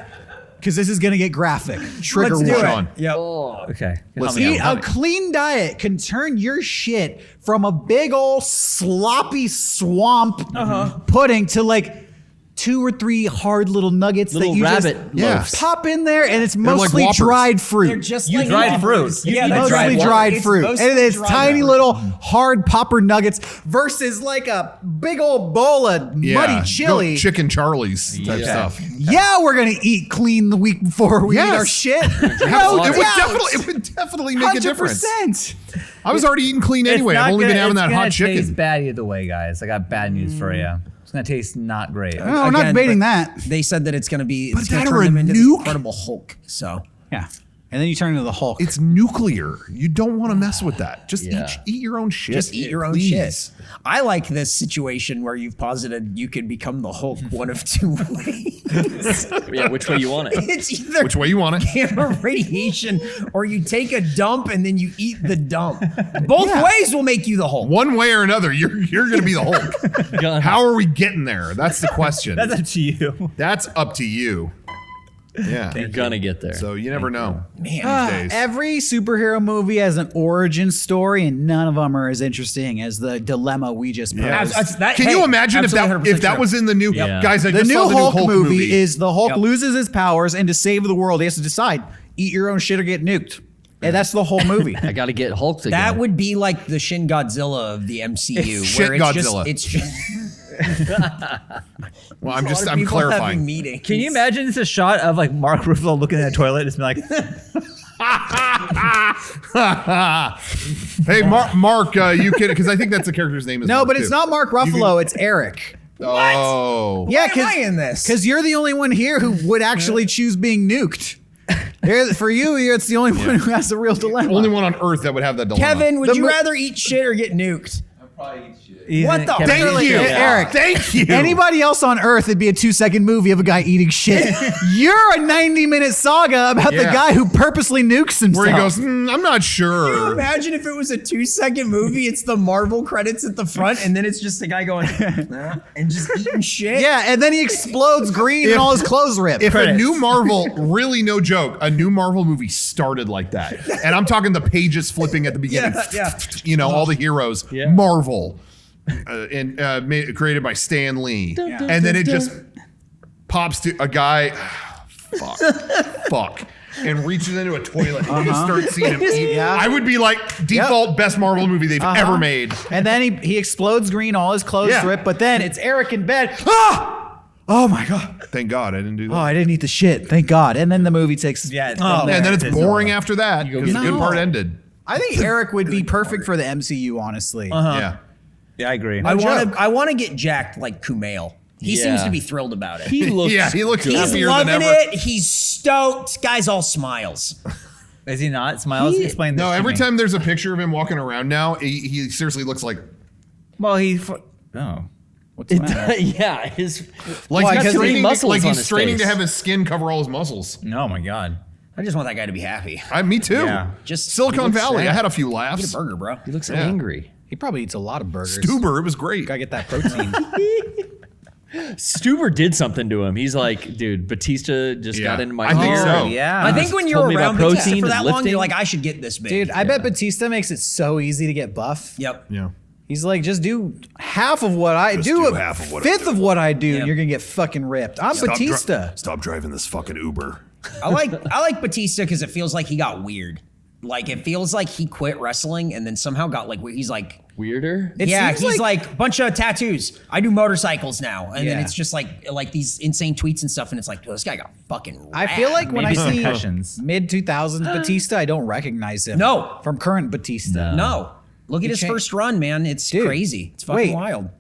because this is going to get graphic. Trigger Let's do warning. it. Yep. Okay. Let's Help me eat out. A clean diet can turn your shit from a big old sloppy swamp pudding to like 2 or 3 hard little nuggets Little that you rabbit just loaves. pop in there, and it's like mostly Whoppers. dried fruit. They're just You like dried fruit. Yeah, It's they're mostly dried It's fruit. mostly And it's dried tiny fruit. little hard popper nuggets versus like a big old bowl of muddy Go chili. Chicken Charlie's type Yeah. stuff. Yeah, we're gonna eat clean the week before we eat Yes. our shit. It would definitely make a difference. 100%. I was already eating clean It's anyway. not I've only gonna- been having it's that gonna hot Taste chicken. bad either way, guys. I got bad news for you. It's gonna taste not great. No, I'm not Again, debating but that. They said that it's gonna be. But It's gonna that turn or a them into the nuke? Incredible Hulk. So Yeah. And then you turn into the Hulk. It's nuclear. You don't want to mess with that. Just Yeah. eat your own shit. just eat your own please. shit. I like this situation where you've posited you could become the Hulk one of 2 ways. Yeah, which way you want it? It's either Which way you want it? gamma radiation or you take a dump and then you eat the dump. Both ways will make you the Hulk. One way or another, you're going to be the Hulk. Gun. How are we getting there? That's the question. That's up to you. That's up to you. Yeah. You're gonna get there. So you never know. Man. These days. Every superhero movie has an origin story, and none of them are as interesting as the dilemma we just posed. Can you imagine if that was in the new Yep. guys? I The just new saw the Hulk new Hulk movie is the Hulk Yep. loses his powers, and to save the world, he has to decide: eat your own shit or get nuked. And that's the whole movie. I got to get Hulk together. That would be like the Shin Godzilla of the MCU. Shit where it's Godzilla. Just, Well, I'm clarifying. Meetings. Can you imagine it's a shot of like Mark Ruffalo looking at a toilet and just be like, Hey, Mark, you can because I think that's the character's name. Is No, Mark, but it's too. not Mark Ruffalo, it's Eric. Oh, Yeah, Why am I in this? because you're the only one here who would actually choose being nuked. For you, it's the only one who has the real dilemma. only one on Earth that would have that dilemma. Kevin, would The you mo- rather eat shit or get nuked? Ethan, What the- Kevin- Thank you, Eric. Thank you. Anybody else on Earth, it'd be a 2-second movie of a guy eating shit. You're a 90-minute saga about the Yeah. guy who purposely nukes himself. Where he goes, I'm not Can you sure. imagine if it was a 2-second movie? It's the Marvel credits at the front, and then it's just a guy going and just eating shit. Yeah, and then he explodes green and all his clothes rip. If a Credits. new Marvel, really no joke, a new Marvel movie started like that, and I'm talking the pages flipping at the beginning, Yeah. you know, all the heroes, Yeah. Marvel, created by Stan Lee, and then it just pops to a guy, fuck, and reaches into a toilet, and you start seeing him eat. Yeah. I would be like, default best Marvel movie they've ever made. And then he explodes green, all his clothes Yeah. rip, but then it's Eric in bed. Ah! Oh my God. Thank God I didn't do that. Oh, I didn't eat the shit. Thank God. And then the movie takes. Yeah, it's Oh, from there. and then it's It's boring over. after that because the good No. part ended. I think Eric would be perfect for the MCU, honestly. Yeah. Yeah, I agree. I want to get jacked like Kumail. He Yeah. seems to be thrilled about it. He looks. Yeah, he looks He's happier loving than ever. it. He's stoked. Guy's all smiles. Is he not? Smiles? Explain this. No, to every me. time there's a picture of him walking around now, he seriously looks like Well, oh. What's the matter? Yeah, his like Why, he's 'cause straining, muscles like on he's his straining to face. have his skin cover all his muscles. Oh my God. I just want that guy to be happy. Me too. Yeah. Just Silicon Valley. sad. I had a few Get a laughs. burger, bro. He looks Yeah. angry. He probably eats a lot of burgers. Stuber, it was great. Gotta get that protein. Stuber did something to him. He's like, dude, Batista just Yeah. got into my I think ear. so. Yeah. I think when you're told me about around Batista protein for and that long, lifting. you're like, I should get this big. Dude, I bet Batista makes it so easy to get buff. Yep. Yeah. He's like, just do half of what I Just do. do half of what I fifth do. of what I do. Yeah. And you're gonna get fucking ripped. I'm Batista. Stop driving this fucking Uber. I like Batista because it feels like he got weird. Like it feels like he quit wrestling and then somehow got like he's like Weirder? It yeah, seems he's like bunch of tattoos. I do motorcycles now, and then Yeah. it's just like these insane tweets and stuff, and it's like, oh, this guy got fucking. I rad. feel like when I Maybe see concussions. mid 2000s Batista, I don't recognize him. No. from current Batista. no. Look at his changed- first run, man. It's Dude, crazy. It's fucking wait. wild.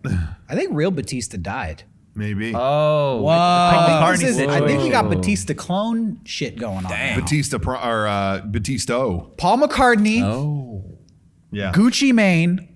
I think real Batista died. Maybe. Oh. I think, I think you got Whoa. Batista clone shit going on. Damn. Batista Batista. Paul McCartney, Oh. Yeah. Gucci Mane,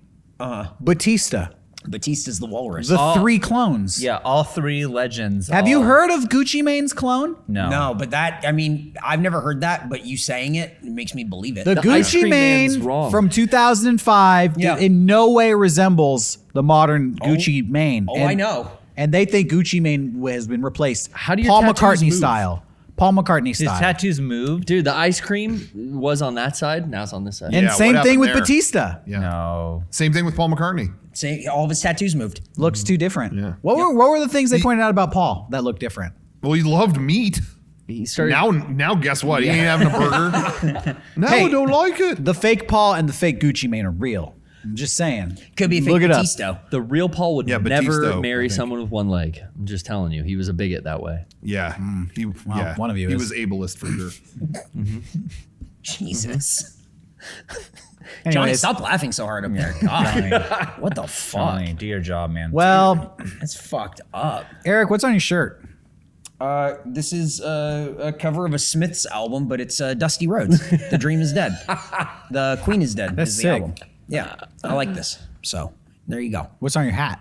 Batista. Batista's the walrus. The three clones. Yeah, all three legends. Have you heard of Gucci Mane's clone? No. No, but that, I mean, I've never heard that, but you saying it makes me believe it. The ice Gucci cream man's Mane wrong. from 2005 Yeah. in no way resembles the modern Gucci Mane. I know. And they think Gucci Mane has been replaced. How do your Paul tattoos McCartney move? style. Paul McCartney His style. tattoos moved? Dude, the ice cream was on that side. Now it's on this side. And Yeah, same what thing happened with there? Batista. Yeah. No. Same thing with Paul McCartney. Say all of his tattoos moved. Looks too different. Yeah. What were the things they pointed out about Paul that looked different? Well, he loved meat. He started. Now guess what? He ain't having a burger. No, Hey. I don't like it. The fake Paul and the fake Gucci Mane are real. I'm just saying. Could be a fake Look it up. Batista. the real Paul would Yeah, never Batista, I marry think. someone with one leg. I'm just telling you, he was a bigot that way. Yeah. Yeah. one of you He is. was ableist for sure. Jesus. Johnny, Anyways, stop laughing so hard up there. God. What the fuck? Johnny, do your job, man. well, That's fucked up. Eric, what's on your shirt? This is a cover of a Smiths album, but it's Dusty Rhodes. The Dream is Dead. The Queen is Dead. That's is the sick. album. Yeah, I like this. So there you go. What's on your hat?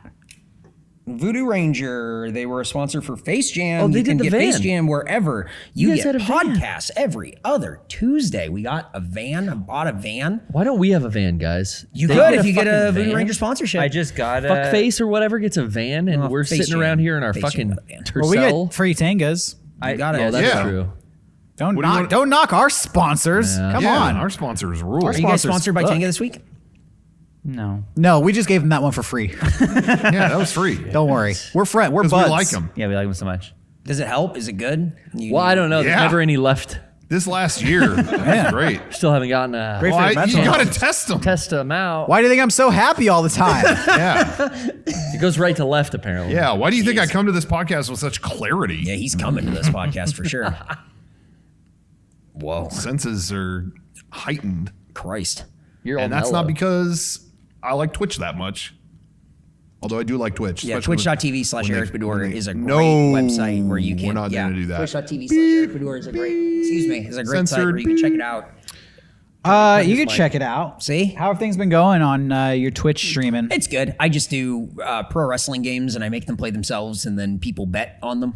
Voodoo Ranger. They were a sponsor for Face Jam. Oh, they you can did the get Face van. Jam wherever you guys get had a van. podcasts every other Tuesday. We got a van. I bought a van. Why don't we have a van, guys? You They could get if you get a fucking Voodoo van. Ranger sponsorship. I just got a Fuckface or whatever gets a van, and we're Face sitting Jam. around here in our Face Jam fucking got a van. Tercel. Well, we get free tangas. You got it. Oh, that's Yeah. true. Don't What do you knock, want- don't knock our sponsors. Come Yeah, on. Our sponsors rule. Are you guys sponsors sponsored by suck. Tanga this week? No. No, we just gave him that one for free. Yeah, that was free. Don't worry. We're friends. We're Because buds. we like them. Yeah, we like him so much. Does it help? Is it good? Well, I don't know. There's Yeah. never any left. This last year, that's great. Still haven't gotten a Great Well, for the you Mets. got to test them. test them out. Why do you think I'm so happy all the time? Yeah. It goes right to left, apparently. Yeah. Why do you think I come to this podcast with such clarity? Yeah, he's coming to this podcast for sure. Whoa, Senses are heightened. Christ. You're all And that's mellow. not because I like Twitch that much. Although I do like Twitch. Yeah, especially twitch.tv/Eric when they- Bador is a great No, website where you can. we're not yeah, gonna do that. Twitch.tv/Eric Bador is a great. Excuse me, is a great site Censored. where you can check it out. You can check it out. See? How have things been going on your Twitch streaming? It's good. I just do pro wrestling games and I make them play themselves, and then people bet on them.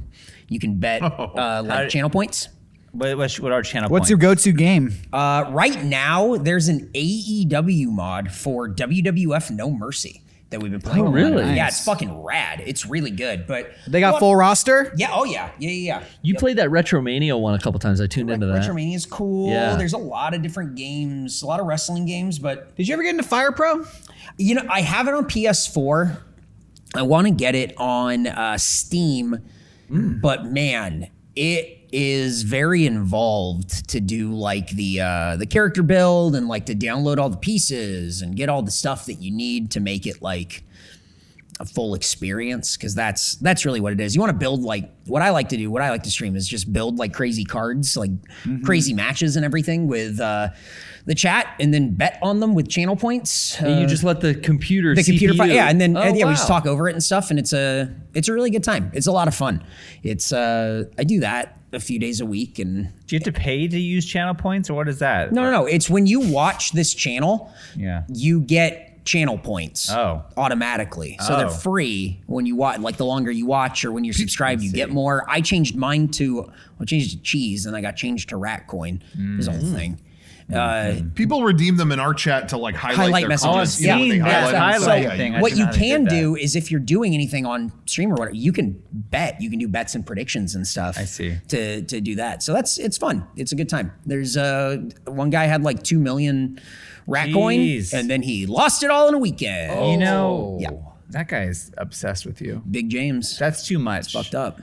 You can bet like channel points. What our channel What's points? your go-to game? Right now, there's an AEW mod for WWF No Mercy that we've been playing. Oh, really? Yeah, Nice. it's fucking rad. It's really good. But They got What- full roster? Yeah. Oh yeah. Yeah. You played that Retromania one a couple times. I tuned into that. Retromania is cool. Yeah. There's a lot of different games, a lot of wrestling games, but Did you ever get into Fire Pro? you know, I have it on PS4. I want to get it on Steam, but man, it is very involved to do like the character build and like to download all the pieces and get all the stuff that you need to make it like a full experience, because that's really what it is. You want to build like what I like to do, what I like to stream is just build like crazy cards, like crazy matches and everything with the chat, and then bet on them with channel points. And you just let the computer the computer CPU. yeah, and then Oh, we wow. just talk over it and stuff, and it's a really good time. It's a lot of fun. It's I do that a few days a week, and Do you have to pay to use channel points, or what is that? no, it's when you watch this channel, Yeah. you get get channel points automatically. So Oh. they're free when you watch, like the longer you watch or when you're subscribed, you get more. I changed mine I changed to cheese and I got changed to rat coin. This whole thing. People redeem them in our chat to like highlight their messages. comments. You know, when they Yeah. highlight them. highlight So, thing. I What should you not have can did that. do is if you're doing anything on stream or whatever, you can bet. You can do bets and predictions and stuff. I see. To do that. So it's fun. It's a good time. There's one guy had like 2 million rat coin, Jeez. and then he lost it all in a weekend. You know, Yeah. that guy's obsessed with you. Big James. That's too much. Fucked up.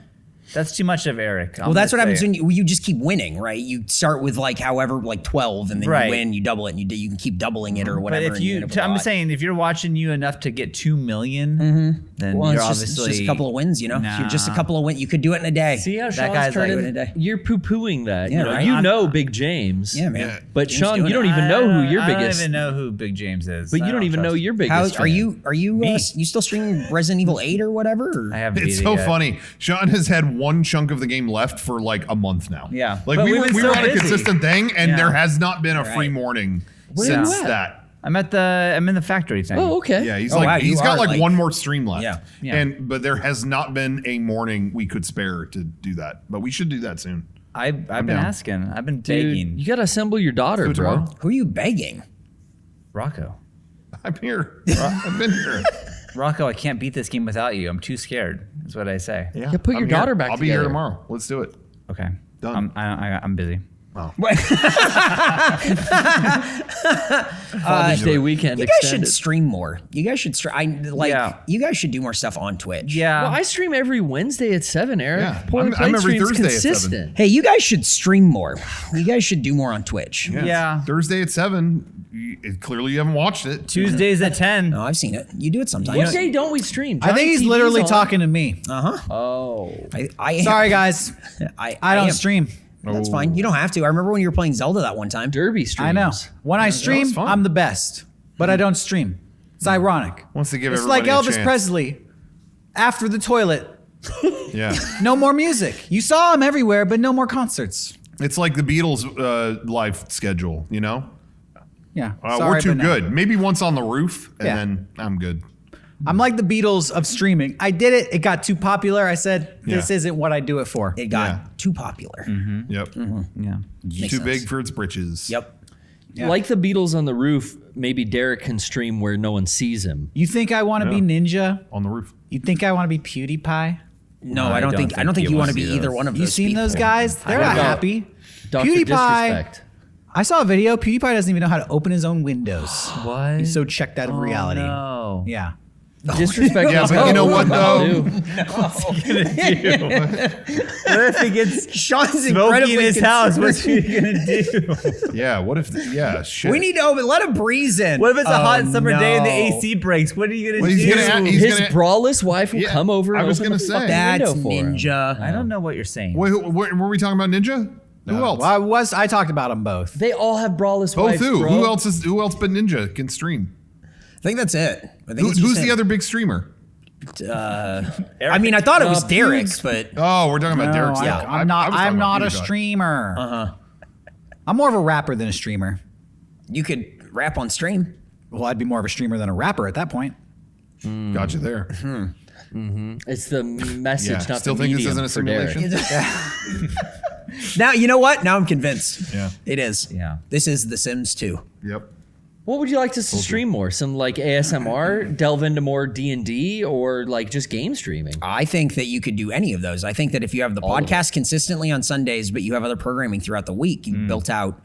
That's too much of Eric. Well, that's what happens when you just keep winning, right? You start with like however, like 12, and then Right. you win, you double it, and you can keep doubling it or But whatever. if and you, end up with a I'm lot. saying, if you're watching you enough to get 2 million, then Well, you're it's obviously just a couple of wins, you know? Nah. You're just a couple of wins. You could do it in a day. See how That Sean's guy's like- turning? in a day. You're poo-pooing that. Yeah, you know, right. you know Big James. Yeah, man. Yeah. But James Sean, doing you don't it. even know who your I biggest. don't even know who Big James is. But you don't even know your biggest. Are fan. you you still streaming Resident Evil 8 or whatever? Or? I haven't. It's beat so it yet. funny. Sean has had one chunk of the game left for like a month now. Yeah. Like But we we've were been we so were on a busy. consistent thing, and Yeah. there has not been a free Right. morning Where are you since at? that. I'm in the factory thing. Oh, okay. Yeah, he's Oh, wow, you he's got are, like like- one more stream left. Yeah. Yeah. But there has not been a morning we could spare to do that. But we should do that soon. I've been down. asking. I've been Dude, begging. you gotta assemble your daughter, Do it bro. tomorrow. Who are you begging? Rocco. I'm here. I've been here. Rocco, I can't beat this game without you. I'm too scared. That's what I say. Yeah, put your I'm daughter here. back I'll be here together. tomorrow. Let's do it. Okay. Done. I'm busy. Father's Day weekend You guys extended. should stream more. You guys should stream. Yeah. You guys should do more stuff on Twitch. Yeah. Well, I stream every Wednesday at 7, Eric. Yeah. Point I'm every stream's Thursday at 7. consistent. Hey, you guys should stream more. You guys should do more on Twitch. Yeah. Thursday at 7. Clearly you haven't watched it. Tuesdays at 10. No, I've seen it. You do it sometimes. What day don't we stream? I think Johnny he's TV's literally on. talking to me. Oh. I Sorry, guys. I I don't am. stream. That's fine. You don't have to. I remember when you were playing Zelda that one time. Derby streams. I know. When I stream, fun. I'm the best, but I don't stream. It's ironic. Wants to give It's like everybody a Elvis chance. Presley after the toilet. Yeah. No more music. You saw him everywhere, but no more concerts. It's like the Beatles live schedule, you know? Yeah. We're sorry, too but no. good. Maybe once on the roof, and Yeah. then I'm good. I'm like the Beatles of streaming. I did it. It got too popular. I said, this Yeah. isn't what I do it for. It got Yeah. too popular. Yep. Yeah. Makes Too sense. big for its britches. Yep. Yeah. Like the Beatles on the roof, maybe Derek can stream where no one sees him. You think I want to be Ninja? On the roof. You think I want to be PewDiePie? No, I don't think you want to be either one of those. You seen people. those guys? They're not know. happy. Dr. PewDiePie. Disrespect. I saw a video. PewDiePie doesn't even know how to open his own windows. What? He's so checked out of reality. No. Yeah. Disrespect. Yeah, is but you know what, I'll though? do. What if he gets Sean's smoky incredibly in his house? concerned. What's he gonna do? Yeah, what if, shit. We need to open. Let a breeze in. What if it's a hot Oh, summer day and the no. AC breaks? What are you gonna Well, do? he's gonna- he's His gonna- braless wife will Yeah, come over. I and was open gonna the say. fucking That's window for him. Ninja. I don't know what you're saying. Wait, were we talking about Ninja? Who else? Well, I talked about them both. They all have braless Both wives, who? bro. Who else but Ninja can stream? I think that's it. I think it's Who's just the him. other big streamer? I mean, I thought it was Derek, but Oh, we're talking about Derek. No, Scott. I'm not. I was talking I'm about not a PewDiePie. streamer. I'm more of a rapper than a streamer. you could rap on stream. Well, I'd be more of a streamer than a rapper at that point. Got you there. It's the message, Yeah. not Still the think this medium isn't a for Derek. simulation? Now you know what? Now I'm convinced. Yeah. It is. Yeah. This is The Sims 2. Yep. What would you like to stream more? Some like ASMR, delve into more D&D, or like just game streaming? I think that you could do any of those. I think that if you have the podcast consistently on Sundays, but you have other programming throughout the week, you built out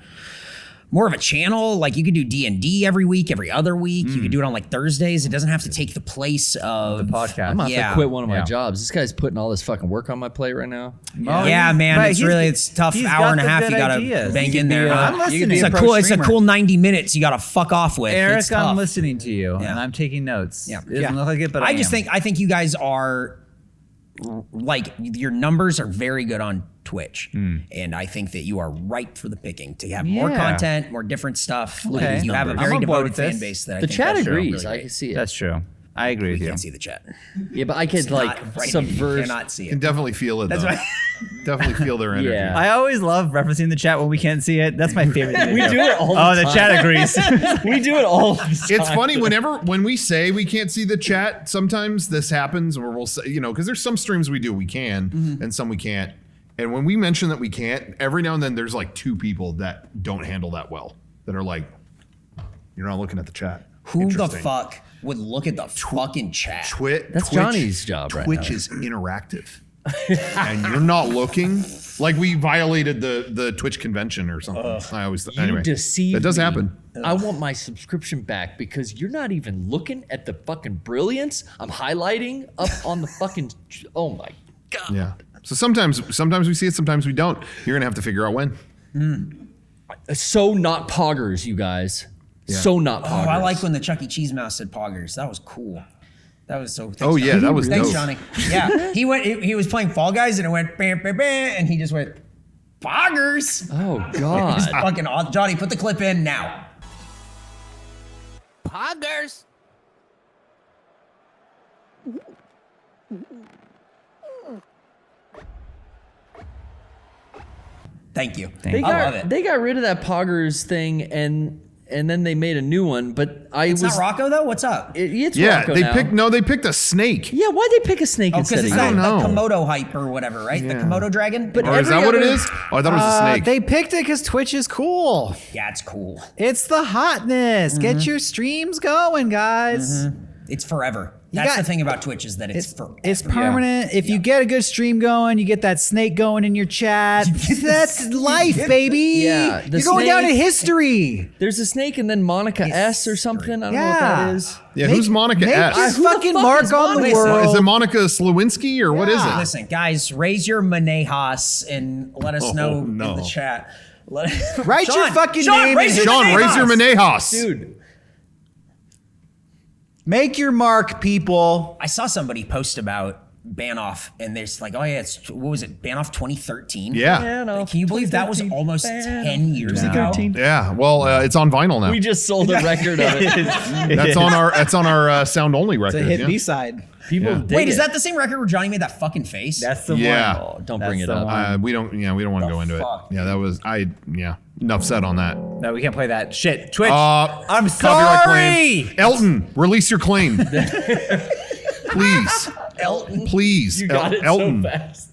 more of a channel. Like you could do D&D every week, every other week. You could do it on like Thursdays. It doesn't have to take the place of The podcast. I'm about Yeah. to quit one of my Yeah. jobs. This guy's putting all this fucking work on my plate right now. Yeah, man, But it's tough. he's Hour got and a the half good you gotta ideas. bank You in could there. be, huh? I'm listening. It's a Pro cool. It's a streamer. cool 90 minutes you gotta fuck off with. Eric, It's tough. I'm listening to you, Yeah. and I'm taking notes. Yeah. It doesn't look like it, but I just am. think you guys are like your numbers are very good on Twitch, and I think that you are ripe for the picking to have more Yeah. content, more different stuff. Like, Okay. you have a I'm very on board devoted with this. fan base that I The think chat that's agrees. really I great. can see it. That's true. I agree with You you. can't see the chat. Yeah, but I could You subvert. cannot see You can it. definitely feel it. That's though. right. Definitely feel their energy. Yeah. I always love referencing the chat when we can't see it. That's my favorite thing. We do it all the Oh, the time. chat agrees. We do it all the time. It's funny when we say we can't see the chat, sometimes this happens where we'll say, because there's some streams we do we can and some we can't. And when we mention that we can't, every now and then there's like 2 people that don't handle that well, that are like, you're not looking at the chat. Who the Interesting. fuck would look at the fucking chat? That's Johnny's job right Twitch now. is interactive. And you're not looking. Like we violated the Twitch convention or something. I always anyway. You deceive That does me. happen. I want my subscription back because you're not even looking at the fucking brilliance I'm highlighting up on the fucking. Oh my god. Yeah. So sometimes we see it, sometimes we don't. You're gonna have to figure out when. So not poggers, you guys. So not poggers. Oh, I like when the Chuck E. Cheese mouse said poggers. That was cool. That was so. Thanks, Oh, yeah, Johnny. that was Thanks, dope. Johnny. Yeah, he went. He was playing Fall Guys and it went bam, bam, bam, and he just went poggers. Oh It's god. fucking awesome. Johnny, put the clip in now. Poggers. Thank you. They I love it. They got rid of that poggers thing and then they made a new one. But It's not Rocco though. What's up? It's Yeah, Rocco they now. picked a snake. Yeah, why'd they pick a snake Oh, instead because of it's you? that don't the know. Komodo hype or whatever, right? The Komodo dragon. But Or is every that what it other- is? Oh, I thought it was a snake. They picked it because Twitch is cool. yeah, it's cool. It's the hotness. Get your streams going, guys. It's forever. You That's got- the thing about Twitch is that it's forever. It's permanent. If you get a good stream going, you get that snake going in your chat. That's life, baby. Yeah, the You're going down in snake- history. There's a snake and then Monica S or something. I don't know what Yeah. that is. Yeah, who's Monica Make S? your Who the fucking fuck mark is on the Monica? world. Is it Monica Slewinski or what is it? Listen, guys, raise your Manejas and let us know no. in the chat. Write your fucking name raise in- your Sean, raise your Manejas. Dude, Make your mark, people. I saw somebody post about Banoff, and there's like, oh yeah, it's what was it? Banoff 2013. Yeah. no. Can you believe that was almost 10 years ago? Yeah. Well, it's on vinyl now. We just sold a record of it. That's on our sound only record. It's a hit yeah. B-side. People Yeah. dig Wait, is it. that the same record where Johnny made that fucking face? That's the Yeah. one. Oh, don't That's bring it the up. one. We don't want to go into fuck? it. Yeah, that was enough said on that. No, we can't play that. Shit. Twitch. I'm I'm Copyright sorry. claim. Elton, release your claim. Please. Elton. Please. You got it Elton. so fast.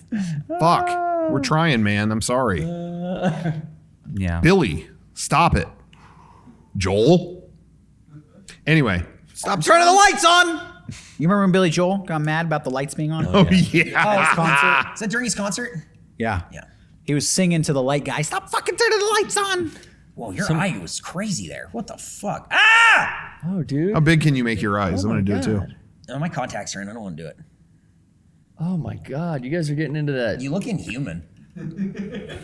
Fuck. We're trying, man. I'm sorry. Yeah. Billy, stop it. Joel. Anyway. Stop turning the lights on. You remember when Billy Joel got mad about the lights being on? Oh, yeah. His concert? Is that during his concert? Yeah. Yeah. He was singing to the light guy, stop fucking turning the lights on. Whoa, your eye was crazy there. What the fuck? Ah! Oh, dude. How big can you make your eyes? I'm going to do it too. Oh, my contacts are in. I don't want to do it. Oh my God, you guys are getting into that. You look inhuman.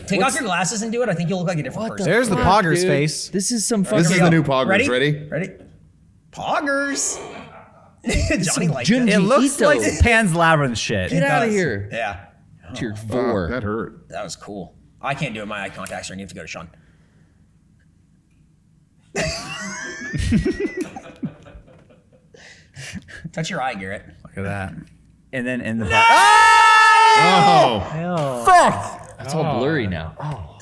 Take off your glasses and do it. I think you'll look like a different person. There's the fuck, Poggers dude? face. This is some fucking. This is the new Poggers. Ready? Ready? Poggers. Johnny liked Junji it. It looks Ito. like Pan's Labyrinth shit. Get out of does. here. Yeah. To your Oh, vor. that hurt. That was cool. I can't do it. My eye contacts are in. You have to go to Sean. Touch your eye, Garrett. Look at that. And then in the Oh. It's all blurry now.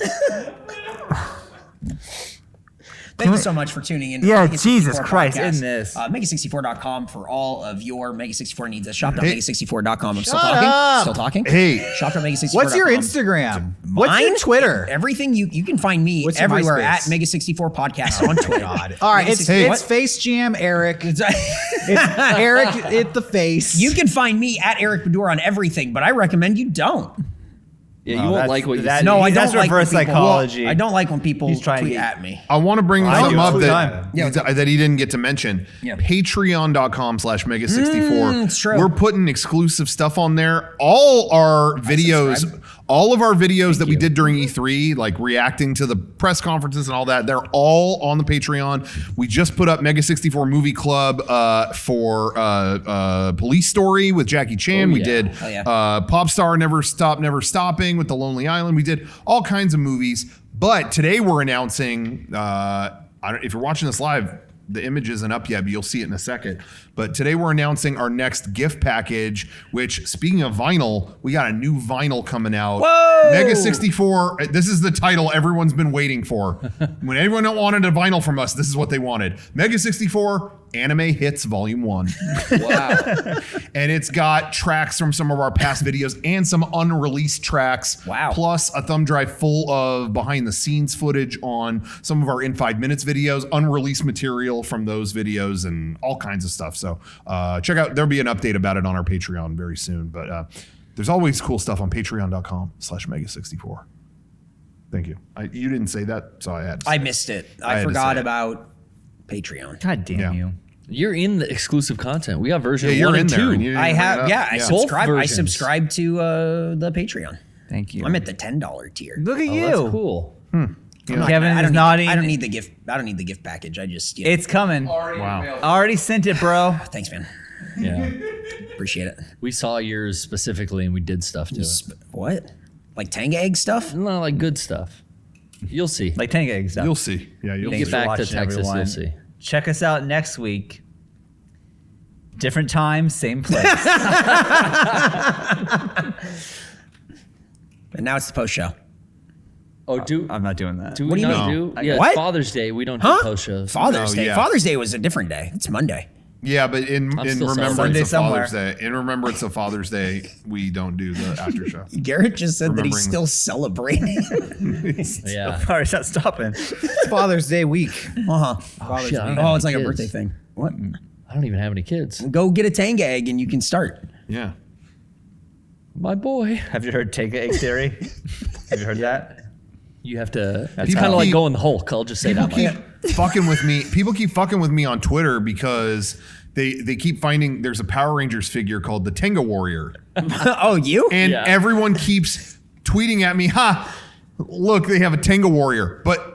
Thank you so much for tuning in. to Yeah, the Mega64 Jesus Christ, podcast. in this. Mega64.com for all of your Mega64 needs. Shop.mega64.com. I'm still Shut talking. up. Still talking. Hey. Shop.mega64.com. What's your Instagram? What's your Mine? Twitter? Everything you can find me What's your everywhere MySpace? at Mega64 Podcast on Twitter. All right, it's Hey. Face Jam Eric. It's Eric at the face. You can find me at Eric Bedour on everything, but I recommend you don't. Yeah, you Oh, won't that's- like what you that- see. No, I That's don't like when reverse people- psychology. I don't like when people He's trying to tweet get- at me. I want to bring I something do up all the that, time. that he didn't get to mention. Yeah. Patreon.com/Mega64. it's true. We're putting exclusive stuff on there. All our videos, all of our videos that we did during E3, like reacting to the press conferences and all that, they're all on the Patreon. We just put up Mega64 Movie Club for Police Story with Jackie Chan. We yeah. did Oh, yeah. Pop Star Never Stop Never Stopping with The Lonely Island. We did all kinds of movies. But today we're announcing, if you're watching this live, the image isn't up yet, but you'll see it in a second. But today we're announcing our next gift package, which, speaking of vinyl, we got a new vinyl coming out. Whoa! Mega64, this is the title everyone's been waiting for. When everyone wanted a vinyl from us, this is what they wanted. Mega64 Anime Hits Volume 1. Wow. And it's got tracks from some of our past videos and some unreleased tracks. Wow. Plus a thumb drive full of behind the scenes footage on some of our In 5 Minutes videos, unreleased material from those videos, and all kinds of stuff. So check out, there'll be an update about it on our Patreon very soon. But there's always cool stuff on patreon.com/Mega64. Thank you. You didn't say that, so I had to say I it. missed it. I I had to forgot say it. about Patreon. God damn Yeah. you. You're in the exclusive content. We got version Yeah, you're 1 in and there. 2. And you didn't I bring it have, up. yeah, I Both subscribe. I versions. subscribe to the Patreon. Thank you. I'm at the $10 tier. Look at Oh, you. that's cool. Kevin I is don't nodding. I don't need the gift. I don't need the gift package. I just It's coming. Wow. Already sent it, bro. Thanks, man. Yeah. Appreciate it. We saw yours specifically and we did stuff to it. What? Like Tanga egg stuff? Not like good stuff. You'll see. Like 10 eggs. You'll see. Yeah, you'll Get see. back to watching, Texas, everyone. you'll see. Check us out next week. Different time, same place. And now it's the post show. Oh, I'm not doing that. do What we do you not mean? do? Yeah, What? Father's Day, we don't do Huh? post shows. Father's Oh, Day. yeah. Father's Day was a different day. It's Monday. Yeah, but in still remembrance Sunday of Father's somewhere. Day, in remembrance of Father's Day, we don't do the after show. Garrett just said that Remembering- he's still celebrating. Yeah. All right, stop stopping. It's Father's Day week. Uh-huh. Shit, I don't Oh, have it's like any a birthday kids. thing. What? I don't even have any kids. Go get a Tanga egg and you can start. Yeah. My boy. Have you heard Take Egg Theory? Have you heard that? You have to. That's It's kind how- of like Keep- going the Hulk. I'll just say People that keep much. fucking with me. People keep fucking with me on Twitter because they keep finding there's a Power Rangers figure called the Tenga Warrior. Oh, you? And Yeah. everyone keeps tweeting at me, look, they have a Tenga Warrior. But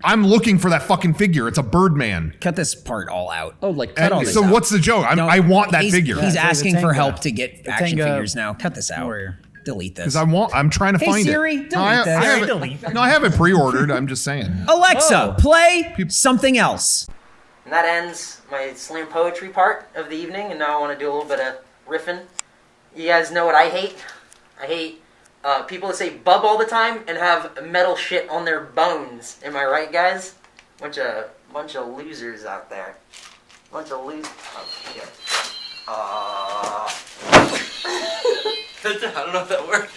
I'm looking for that fucking figure. It's a Birdman. Cut this part all out. Oh, like cut all And this so out. what's the joke? No, I want that he's- figure. He's Yeah, asking the for Tenga. help to get action Tenga figures now. Cut this out. Warrior. Delete this. Because I'm trying to Hey, find Siri, it. delete I this. have Delete it. No, I have it pre-ordered. I'm just saying. Alexa, Oh. play something else. And that ends my slam poetry part of the evening, and now I want to do a little bit of riffing. You guys know what I hate? I hate people that say bub all the time and have metal shit on their bones. Am I right, guys? Bunch of losers out there. Bunch of losers. Oh, yeah. I don't know if that worked.